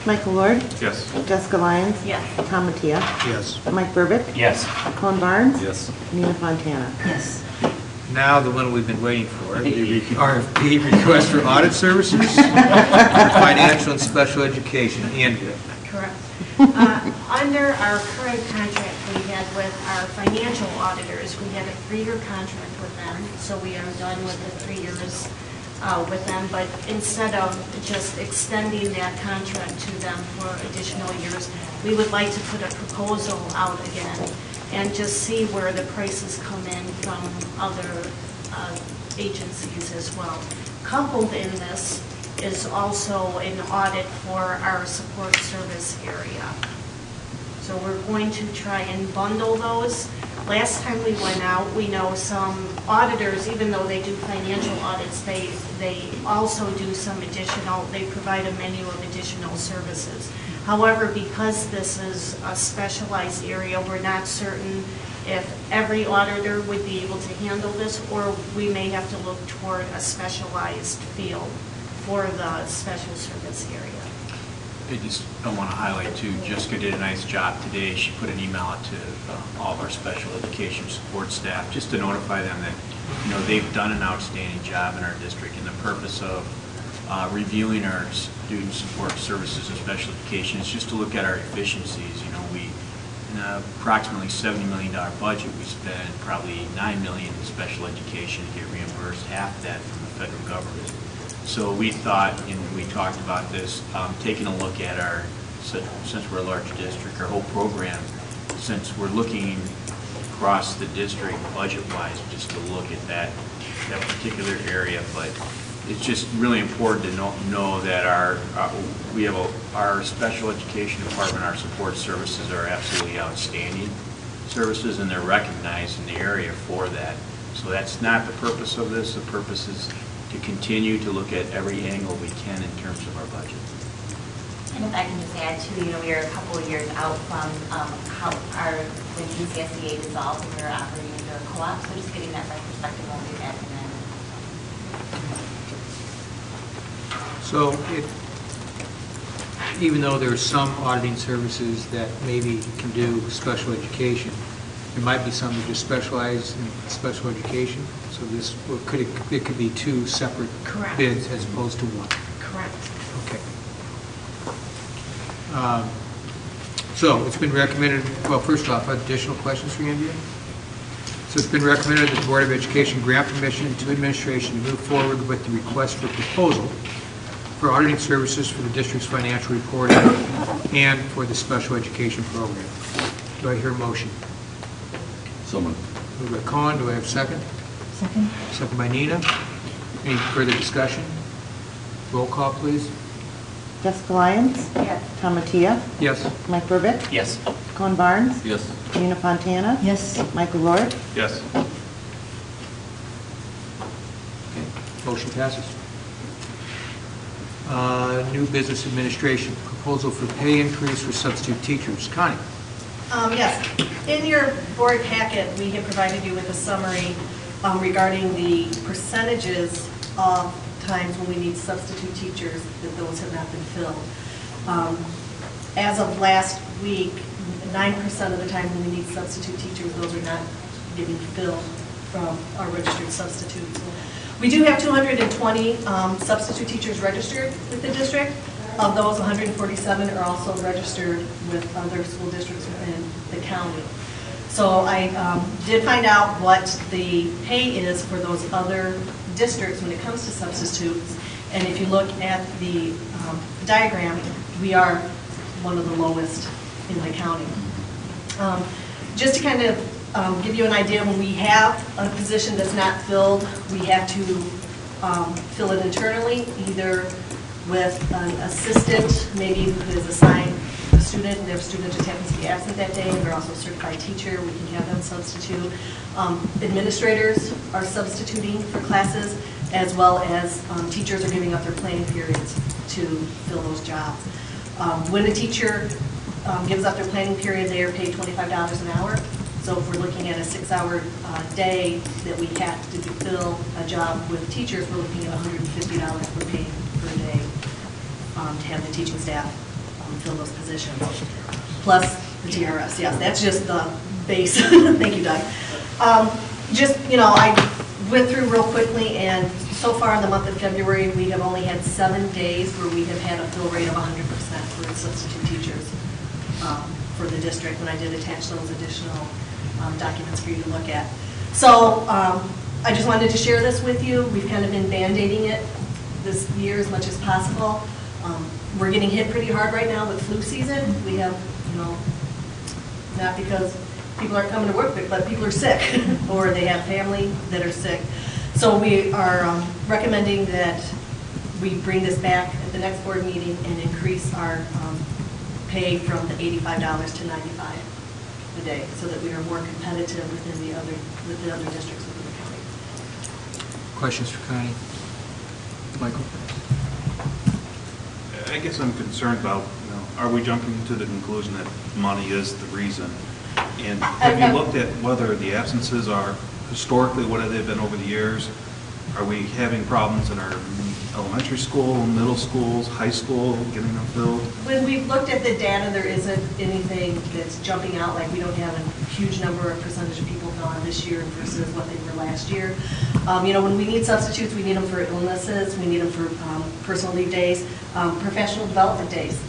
Michael Lord? Yes. Jessica Lyons? Yes. Tom Mattia? Yes. Mike Burbick? Yes. Colin Barnes? Yes. Nina Fontana? Yes. Now the one we've been waiting for, the RFP request for audit services for financial and special education. Andrea. Correct. Under our current contract we had with our financial auditors, we had a 3-year contract with them, so we are done with the 3 years with them, but instead of just extending that contract to them for additional years, we would like to put a proposal out again and just see where the prices come in from other agencies as well. Coupled in this is also an audit for our support service area. So we're going to try and bundle those. Last time we went out, we know some auditors, even though they do financial audits, they also do some additional, they provide a menu of additional services. However, because this is a specialized area, we're not certain if every auditor would be able to handle this, or we may have to look toward a specialized field for the special service area. I just want to highlight too, Jessica did a nice job today. She put an email out to all of our special education support staff just to notify them that, you know, they've done an outstanding job in our district, and the purpose of reviewing our student support services and special education is just to look at our efficiencies. You know, we, in a approximately $70 million budget, we spend probably $9 million in special education to get reimbursed half that from the federal government. So we thought, and we talked about this, taking a look at our, since we're a large district, our whole program, since we're looking across the district budget-wise, just to look at that particular area. But it's just really important to know that we have our special education department, our support services are absolutely outstanding services, and they're recognized in the area for that. So that's not the purpose of this. The purpose is to continue to look at every angle we can in terms of our budget. And if I can just add too, you know, we are a couple of years out from when DCSDA dissolved and we were operating under a co-op, so just getting that right perspective on the admin. So even though there are some auditing services that maybe can do special education, there might be some that just specialize in special education. So this, or it could be 2 separate Correct. bids as opposed to 1. Correct. Okay. So it's been recommended, well, first off, additional questions for Andrea? So it's been recommended that the Board of Education grant permission to administration to move forward with the request for proposal for auditing services for the district's financial reporting and for the special education program. Do I hear a motion? So moved. Moved by Colin. Do I have a second? Second. Second by Nina. Any further discussion? Roll call, please. Jessica Lyons? Yes. Tom Mattia? Yes. Mike Burbick? Yes. Colin Barnes? Yes. Nina Fontana? Yes. Michael Lord? Yes. Okay. Motion passes. New business administration, proposal for pay increase for substitute teachers. Connie? Yes. In your board packet, we have provided you with a summary regarding the percentages of times when we need substitute teachers, that those have not been filled. As of last week, 9% of the time when we need substitute teachers, those are not getting filled from our registered substitutes. We do have 220 substitute teachers registered with the district. Of those, 147 are also registered with other school districts within the county. So I did find out what the pay is for those other districts when it comes to substitutes. And if you look at the diagram, we are one of the lowest in the county. Just to kind of give you an idea, when we have a position that's not filled, we have to fill it internally, either with an assistant, maybe who is assigned a student, and their student just happens to be absent that day, they're also a certified teacher, we can have them substitute. Administrators are substituting for classes, as well as teachers are giving up their planning periods to fill those jobs. When a teacher gives up their planning period, they are paid $25 an hour. So if we're looking at a 6-hour day that we have to fill a job with teachers, we're looking at $150 we're paying per day to have the teaching staff fill those positions. Plus the TRS, yes, that's just the base. Thank you, Doug. Just, you know, I went through real quickly, and so far in the month of February, we have only had 7 days where we have had a fill rate of 100% for substitute teachers for the district, when I did attach those additional documents for you to look at. So I just wanted to share this with you. We've kind of been band-aiding it this year as much as possible. We're getting hit pretty hard right now with flu season. We have, you know, not because people aren't coming to work, but people are sick or they have family that are sick. So we are recommending that we bring this back at the next board meeting and increase our pay from the $85 to $95 a day, so that we are more competitive with the other districts within the county. Questions for Connie? Michael? I guess I'm concerned about, you know, are we jumping to the conclusion that money is the reason? And have you looked at whether the absences are historically, what have they been over the years? Are we having problems in our elementary school, middle schools, high school, getting them filled? When we've looked at the data, there isn't anything that's jumping out, like we don't have a huge number of percentage of people gone this year versus what they were last year. You know, when we need substitutes, we need them for illnesses, we need them for personal leave days, professional development days.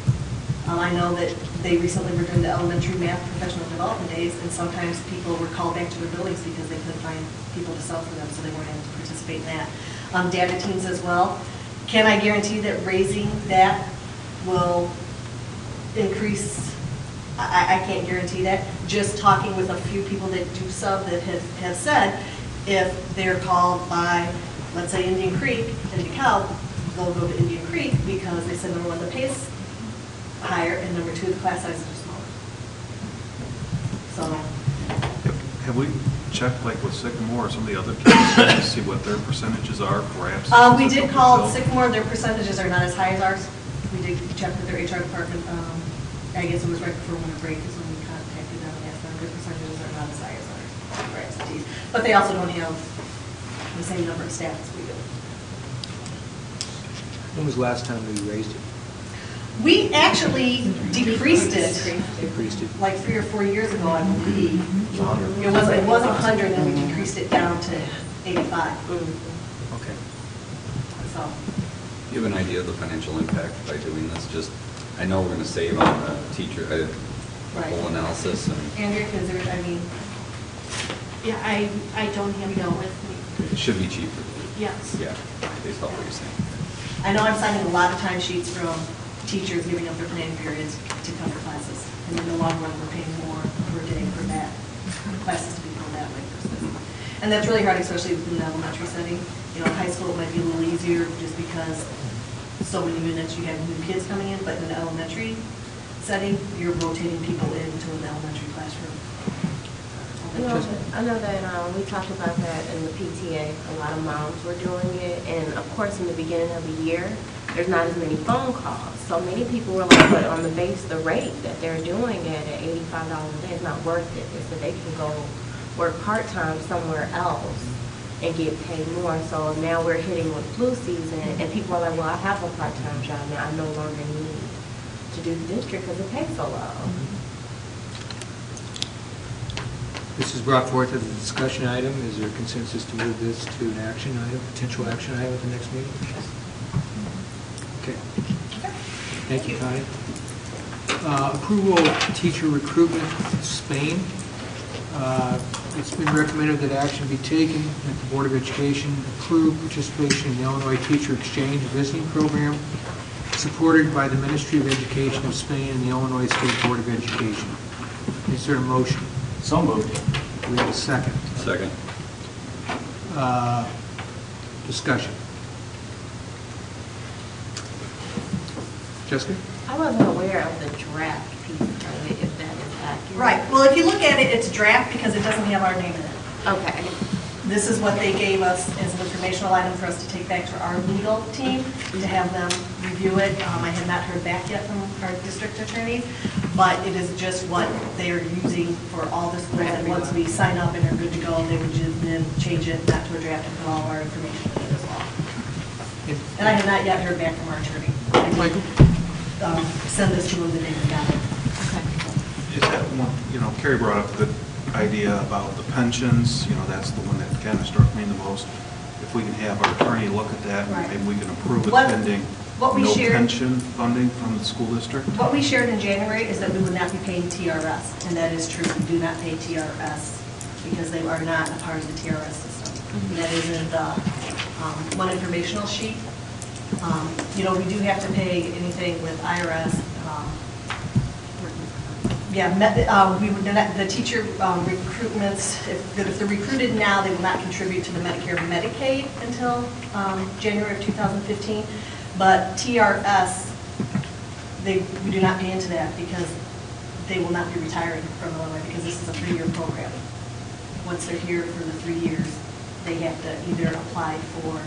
I know that they recently were doing the elementary math professional development days, and sometimes people were called back to their buildings because they couldn't find people to sell for them, so they weren't able to participate in that. Data teams as well. Can I guarantee that raising that will increase? I can't guarantee that. Just talking with a few people that do sub that have said, if they're called by, let's say, Indian Creek in DeKalb, they'll go to Indian Creek because they said, number one, the pay is higher, and number two, the class sizes are smaller. So. Have we checked, like with Sycamore or some of the other kids to see what their percentages are for absences? We did call Sycamore. Their percentages are not as high as ours. We did check with their HR department. I guess it was right before winter break is when we contacted them and asked them. Their percentages are not as high as ours for absentees. But they also don't have the same number of staff as we do. When was the last time we raised it? We actually decreased it. Like 3 or 4 years ago, I believe. It was 100, and we decreased it down to 85. Okay. So. Do you have an idea of the financial impact by doing this? Just, I know we're going to save on the teacher, whole analysis. Andrea, is there, I mean. Yeah, I don't have that with me. It should be cheaper. Yes. Yeah, based off what you're saying. I know I'm signing a lot of timesheets from teachers giving up their planning periods to cover classes. And in the long run, we're paying more per day for that, classes to be filled that way. And that's really hard, especially within the elementary setting. You know, in high school it might be a little easier just because so many units, you have new kids coming in, but in the elementary setting, you're rotating people into an elementary classroom. I know that we talked about that in the PTA. A lot of moms were doing it, and of course in the beginning of the year, there's not as many phone calls. So many people were like, but on the base, the rate that they're doing it at $85 a day is not worth it. It's that they can go work part-time somewhere else and get paid more. So now we're hitting with flu season, and people are like, well, I have a part-time job now. I no longer need to do the district because it pays so low. This is brought forth as a discussion item. Is there consensus to move this to an action item, potential action item at the next meeting? Okay. Thank you, Connie. Approval of teacher recruitment, Spain. It's been recommended that action be taken that the Board of Education approve participation in the Illinois Teacher Exchange Visiting Program supported by the Ministry of Education of Spain and the Illinois State Board of Education. Is there a motion? So moved. Do we have a second? Second. Discussion. Jessica? I wasn't aware of the draft piece of it, if that is accurate. Right, well, if you look at it, it's draft because it doesn't have our name in it. Okay. This is what they gave us as an informational item for us to take back to our legal team to have them review it. I have not heard back yet from our district attorneys, but it is just what they are using for all the schools. And once we sign up and are good to go, they would just then change it not to a draft and put all of our information in it as well. And I have not yet heard back from our attorney. Michael? Send this to them the day we got it. Is that one, Carrie brought up a good idea about the pensions, that's the one that kind of struck me the most. If we can have our attorney look at that, Right. maybe we can approve it What pending we no shared- pension funding from the school district. What we shared in January is that we would not be paying TRS, and that is true. We do not pay TRS because they are not a part of the TRS system. That is in the one informational sheet. We do have to pay anything with IRS. We would not, the teacher recruitments, if they're recruited now, they will not contribute to the Medicare and Medicaid until January of 2015. But TRS, we do not pay into that because they will not be retiring from Illinois because this is a 3-year program. Once they're here for the 3 years, they have to either apply for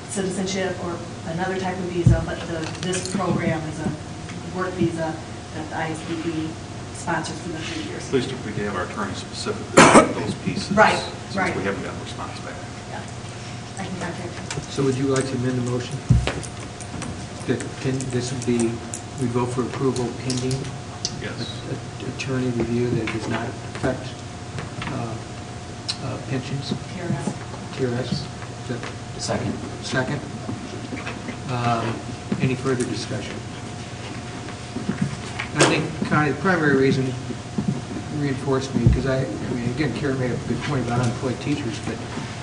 citizenship or another type of visa, but this program is a work visa that the ISBB sponsors for the 3 years. At least if we could have our attorney specifically look at those pieces. Right, since right. we haven't gotten a response back. Yeah, I can contact them. So would you like to amend the motion? That this would be, we vote for approval pending Yes. attorney review that does not affect pensions? TRS. Is that Second. Second. Any further discussion? I think kind of the primary reason reinforced me, because I mean, again, Karen made a good point about unemployed teachers, but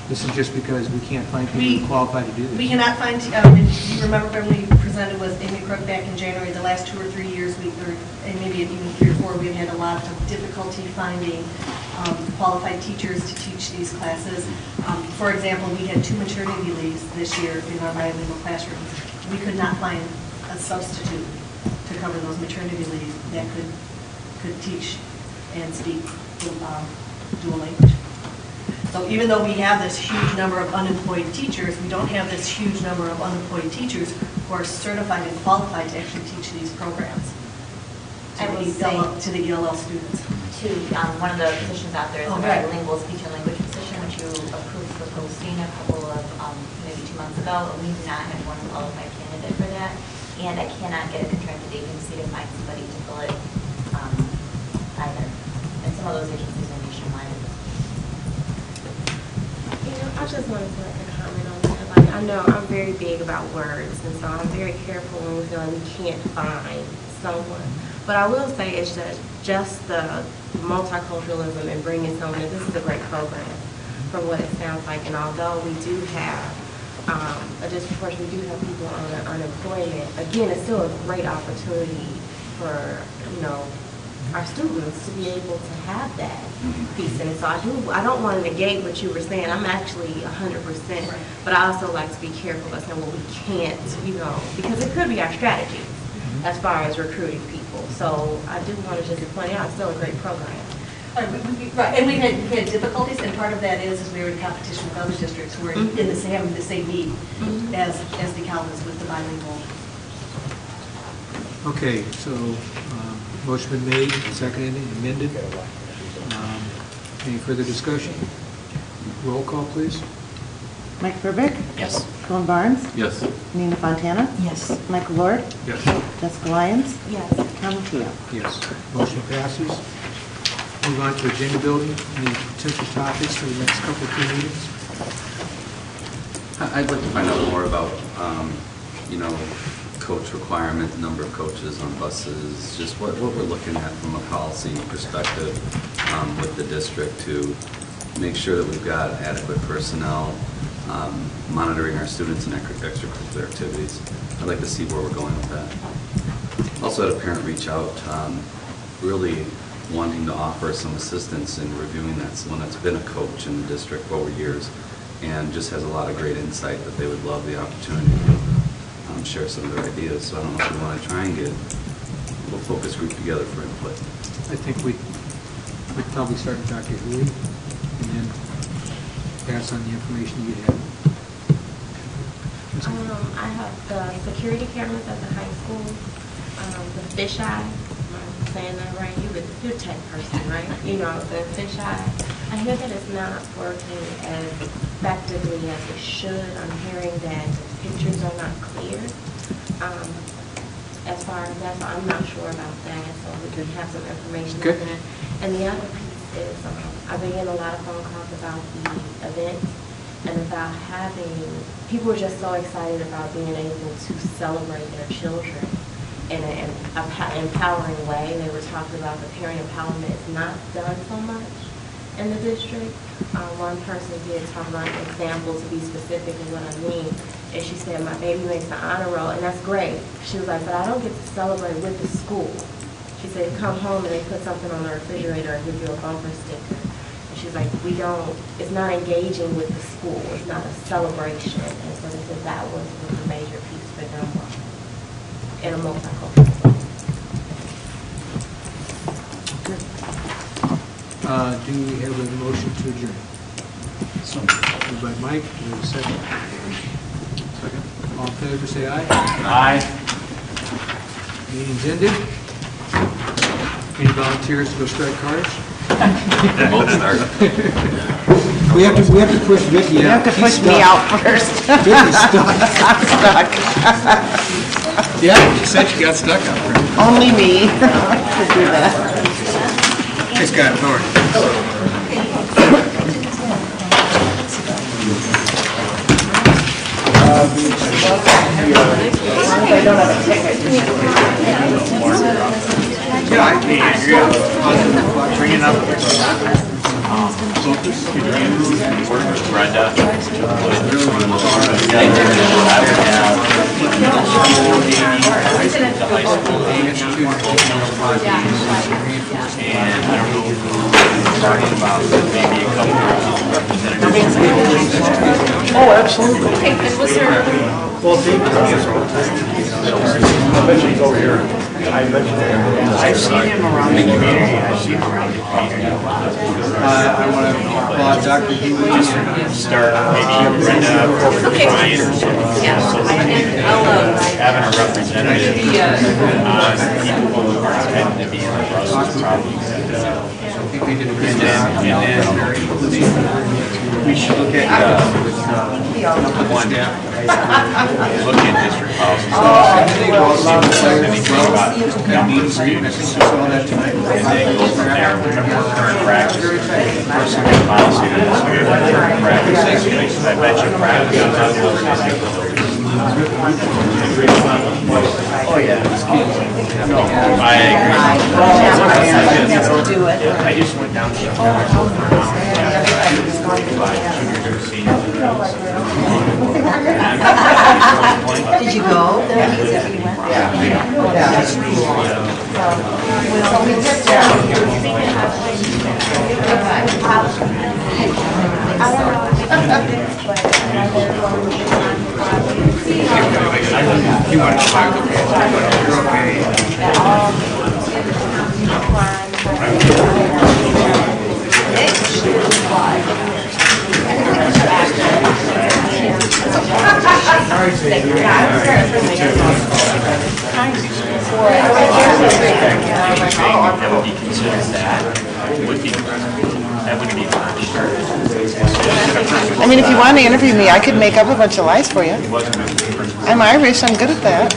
this is just because we can't find people qualified to do this. We cannot find, if you remember when we presented with Amy Crook back in January, the last 2 or 3 years, and maybe even 3 or 4, we've had a lot of difficulty finding qualified teachers to teach these classes. For example, we had 2 maternity leaves this year in our bilingual classrooms. We could not find a substitute to cover those maternity leaves that could teach and speak dual language. So even though we have this huge number of unemployed teachers, we don't have this huge number of unemployed teachers who are certified and qualified to actually teach these programs to the ELL students. One of the positions out there is a right. bilingual speech and language position, which you approved for posting a couple of, maybe 2 months ago. We do not have one qualified candidate for that, and I cannot get a contracted agency to find somebody to fill it either. And some of those agencies are nationwide. I just wanted to make a comment on that. Like, I know I'm very big about words, and so I'm very careful when we feel like we can't find someone. But I will say it's just the multiculturalism and bringing someone in. This is a great program from what it sounds like. And although we do have a disproportion, we do have people on unemployment, again, it's still a great opportunity for, our students to be able to have that piece in it. So I don't want to negate what you were saying. I'm actually 100%, but I also like to be careful about saying, well, we can't, because it could be our strategy as far as recruiting people. So I do want to just point out it's still a great program. Right, and we've had difficulties, and part of that is we're in competition with other districts who are in having the same need as DeKalb is with the bilingual. Okay, so motion been made, seconded, and amended. Any further discussion? Roll call, please. Mike Verbeek? Yes. Colin Barnes? Yes. Nina Fontana? Yes. Michael Lord? Yes. Jessica Lyons? Yes. Tom Lucia? Yes. Motion passes. Move on to agenda building. Any potential topics for the next couple of 2 meetings? I'd like to find out more about, coach requirement, number of coaches on buses, just what we're looking at from a policy perspective. with the district to make sure that we've got adequate personnel monitoring our students and extracurricular activities. I'd like to see where we're going with that. Also had a parent reach out really wanting to offer some assistance in reviewing that, someone that's been a coach in the district over years and just has a lot of great insight that they would love the opportunity to share some of their ideas. So I don't know if we want to try and get a little focus group together for input. I think we'd probably start with Dr. Hui and then pass on the information you have. I have the security cameras at the high school, the fisheye. I'm saying that right. You're a tech person, right? You know, the fisheye. I hear that it's not working as effectively as it should. I'm hearing that the pictures are not clear. As far as that, so I'm not sure about that. So we can have some information on that. And the other piece is I've been getting a lot of phone calls about the event and about having, people are just so excited about being able to celebrate their children in an empowering way. They were talking about the parent empowerment is not done so much in the district. One person did talk about examples, to be specific of what I mean. And she said, my baby makes the honor roll, and that's great. She was like, but I don't get to celebrate with the school. She said, come home and they put something on the refrigerator and give you a bumper sticker. And she's like, we don't, it's not engaging with the school. It's not a celebration. And so they said that was a major piece for them in a multicultural way. Do we have a motion to adjourn? Moved by Mike, do we have a second? Second. All in favor, say aye. Aye. Meeting's ended. Any volunteers to go strike cars? Both start. We have to push Vicki out. You have to push me out first. Vicki's stuck. I'm stuck. Yeah, she said she got stuck out there. Only me could do that. It's got authority. I don't have a ticket. Yeah, I can. Bring it up. Could you work with Brenda? And I don't know, talking about maybe a couple of representatives. Oh, absolutely. Okay, and was there, Well, I mentioned he's over here. I mentioned I've seen him around the community. I've seen him around the community. I want to applaud Dr. Healy. Just start maybe Brenda or Ryan or something. Having a representative on people who are intended to be in the process probably. I think they did a good job. And then we should look at one. Look at district policies. And then go from there. We're going to work current practice. First, we have policy, then we have current practice. I bet you practice on those district. Oh, yeah. No, I agree. I just went down to Did you go? That's You want to try to you're okay. That would be considered that would be I mean, if you want to interview me, I could make up a bunch of lies for you. I'm Irish, I'm good at that.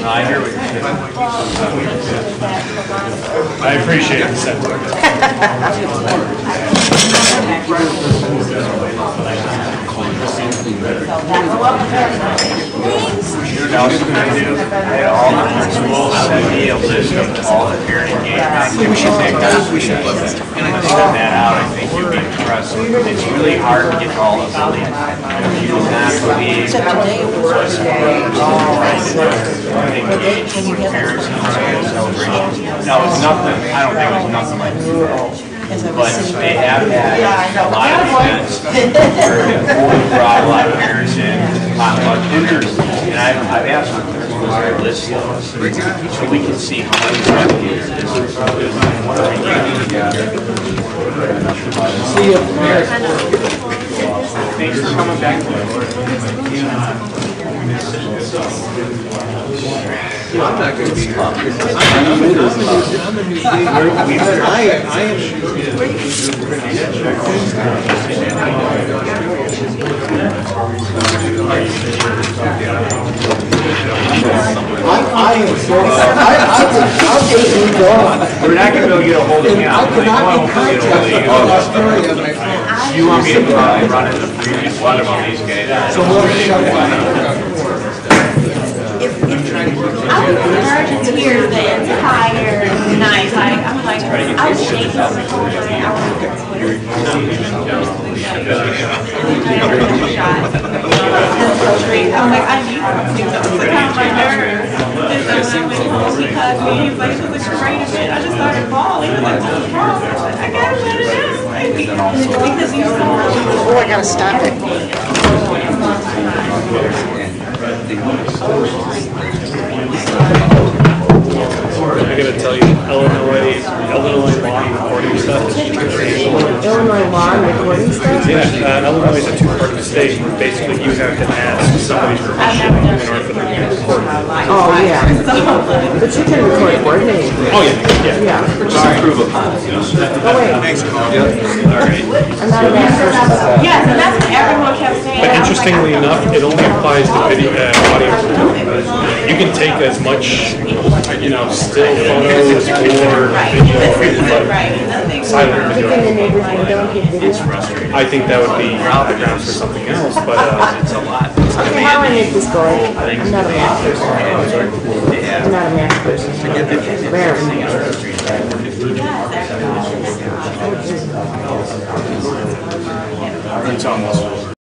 I hear what you're saying. I appreciate the sentiment. I had all the principals send me a list of all the parent engagement. We should look at it. And I send that out, I think you'd be impressed. It's really hard to get to all the buildings. You will not believe what's engaged with parents in the celebration. No, it's nothing, I don't think it was nothing like that. But they have had a lot of events where we brought a lot of parents in, potluck dinners, and I've asked them if there's a list of us, so we can see how many replicators this is. See you. Thanks for coming back to us. I'm not going to be I'm a new I I'll take you going. We're not going to be able to get a hold of me. I cannot be contacted. You want me to run in the previous one about these guys? So we'll shut it. I'm tears the entire night. I'm like, I was shaking the whole night. I was I'm like, I need something to calm my nerves. And so when I went home, he hugged me. He was like, it was great event. I just started bawling. He was like, what's wrong? I gotta let it out. Because he's so much. Oh, I gotta stop it. I gotta tell you, Illinois law recording stuff is crazy. Illinois law and recording stuff? Yeah, Illinois is a two-party state. Basically, you have to ask somebody's permission in order for them to record. Oh, yeah. But you can record board meetings. Oh, yeah. Yeah. Just improve upon it. Oh, wait. Thanks, Carl. All right. I'm not a bad person. Yes, and that's what everyone kept saying. But interestingly enough, it only applies to video, audio. You can take as much, still photos or video, but silent video. It's frustrating. I think that would be the grounds for something else, but it's a lot. Okay, how do I make this going? I'm not a math person. I'm not a math person. Very. It's almost.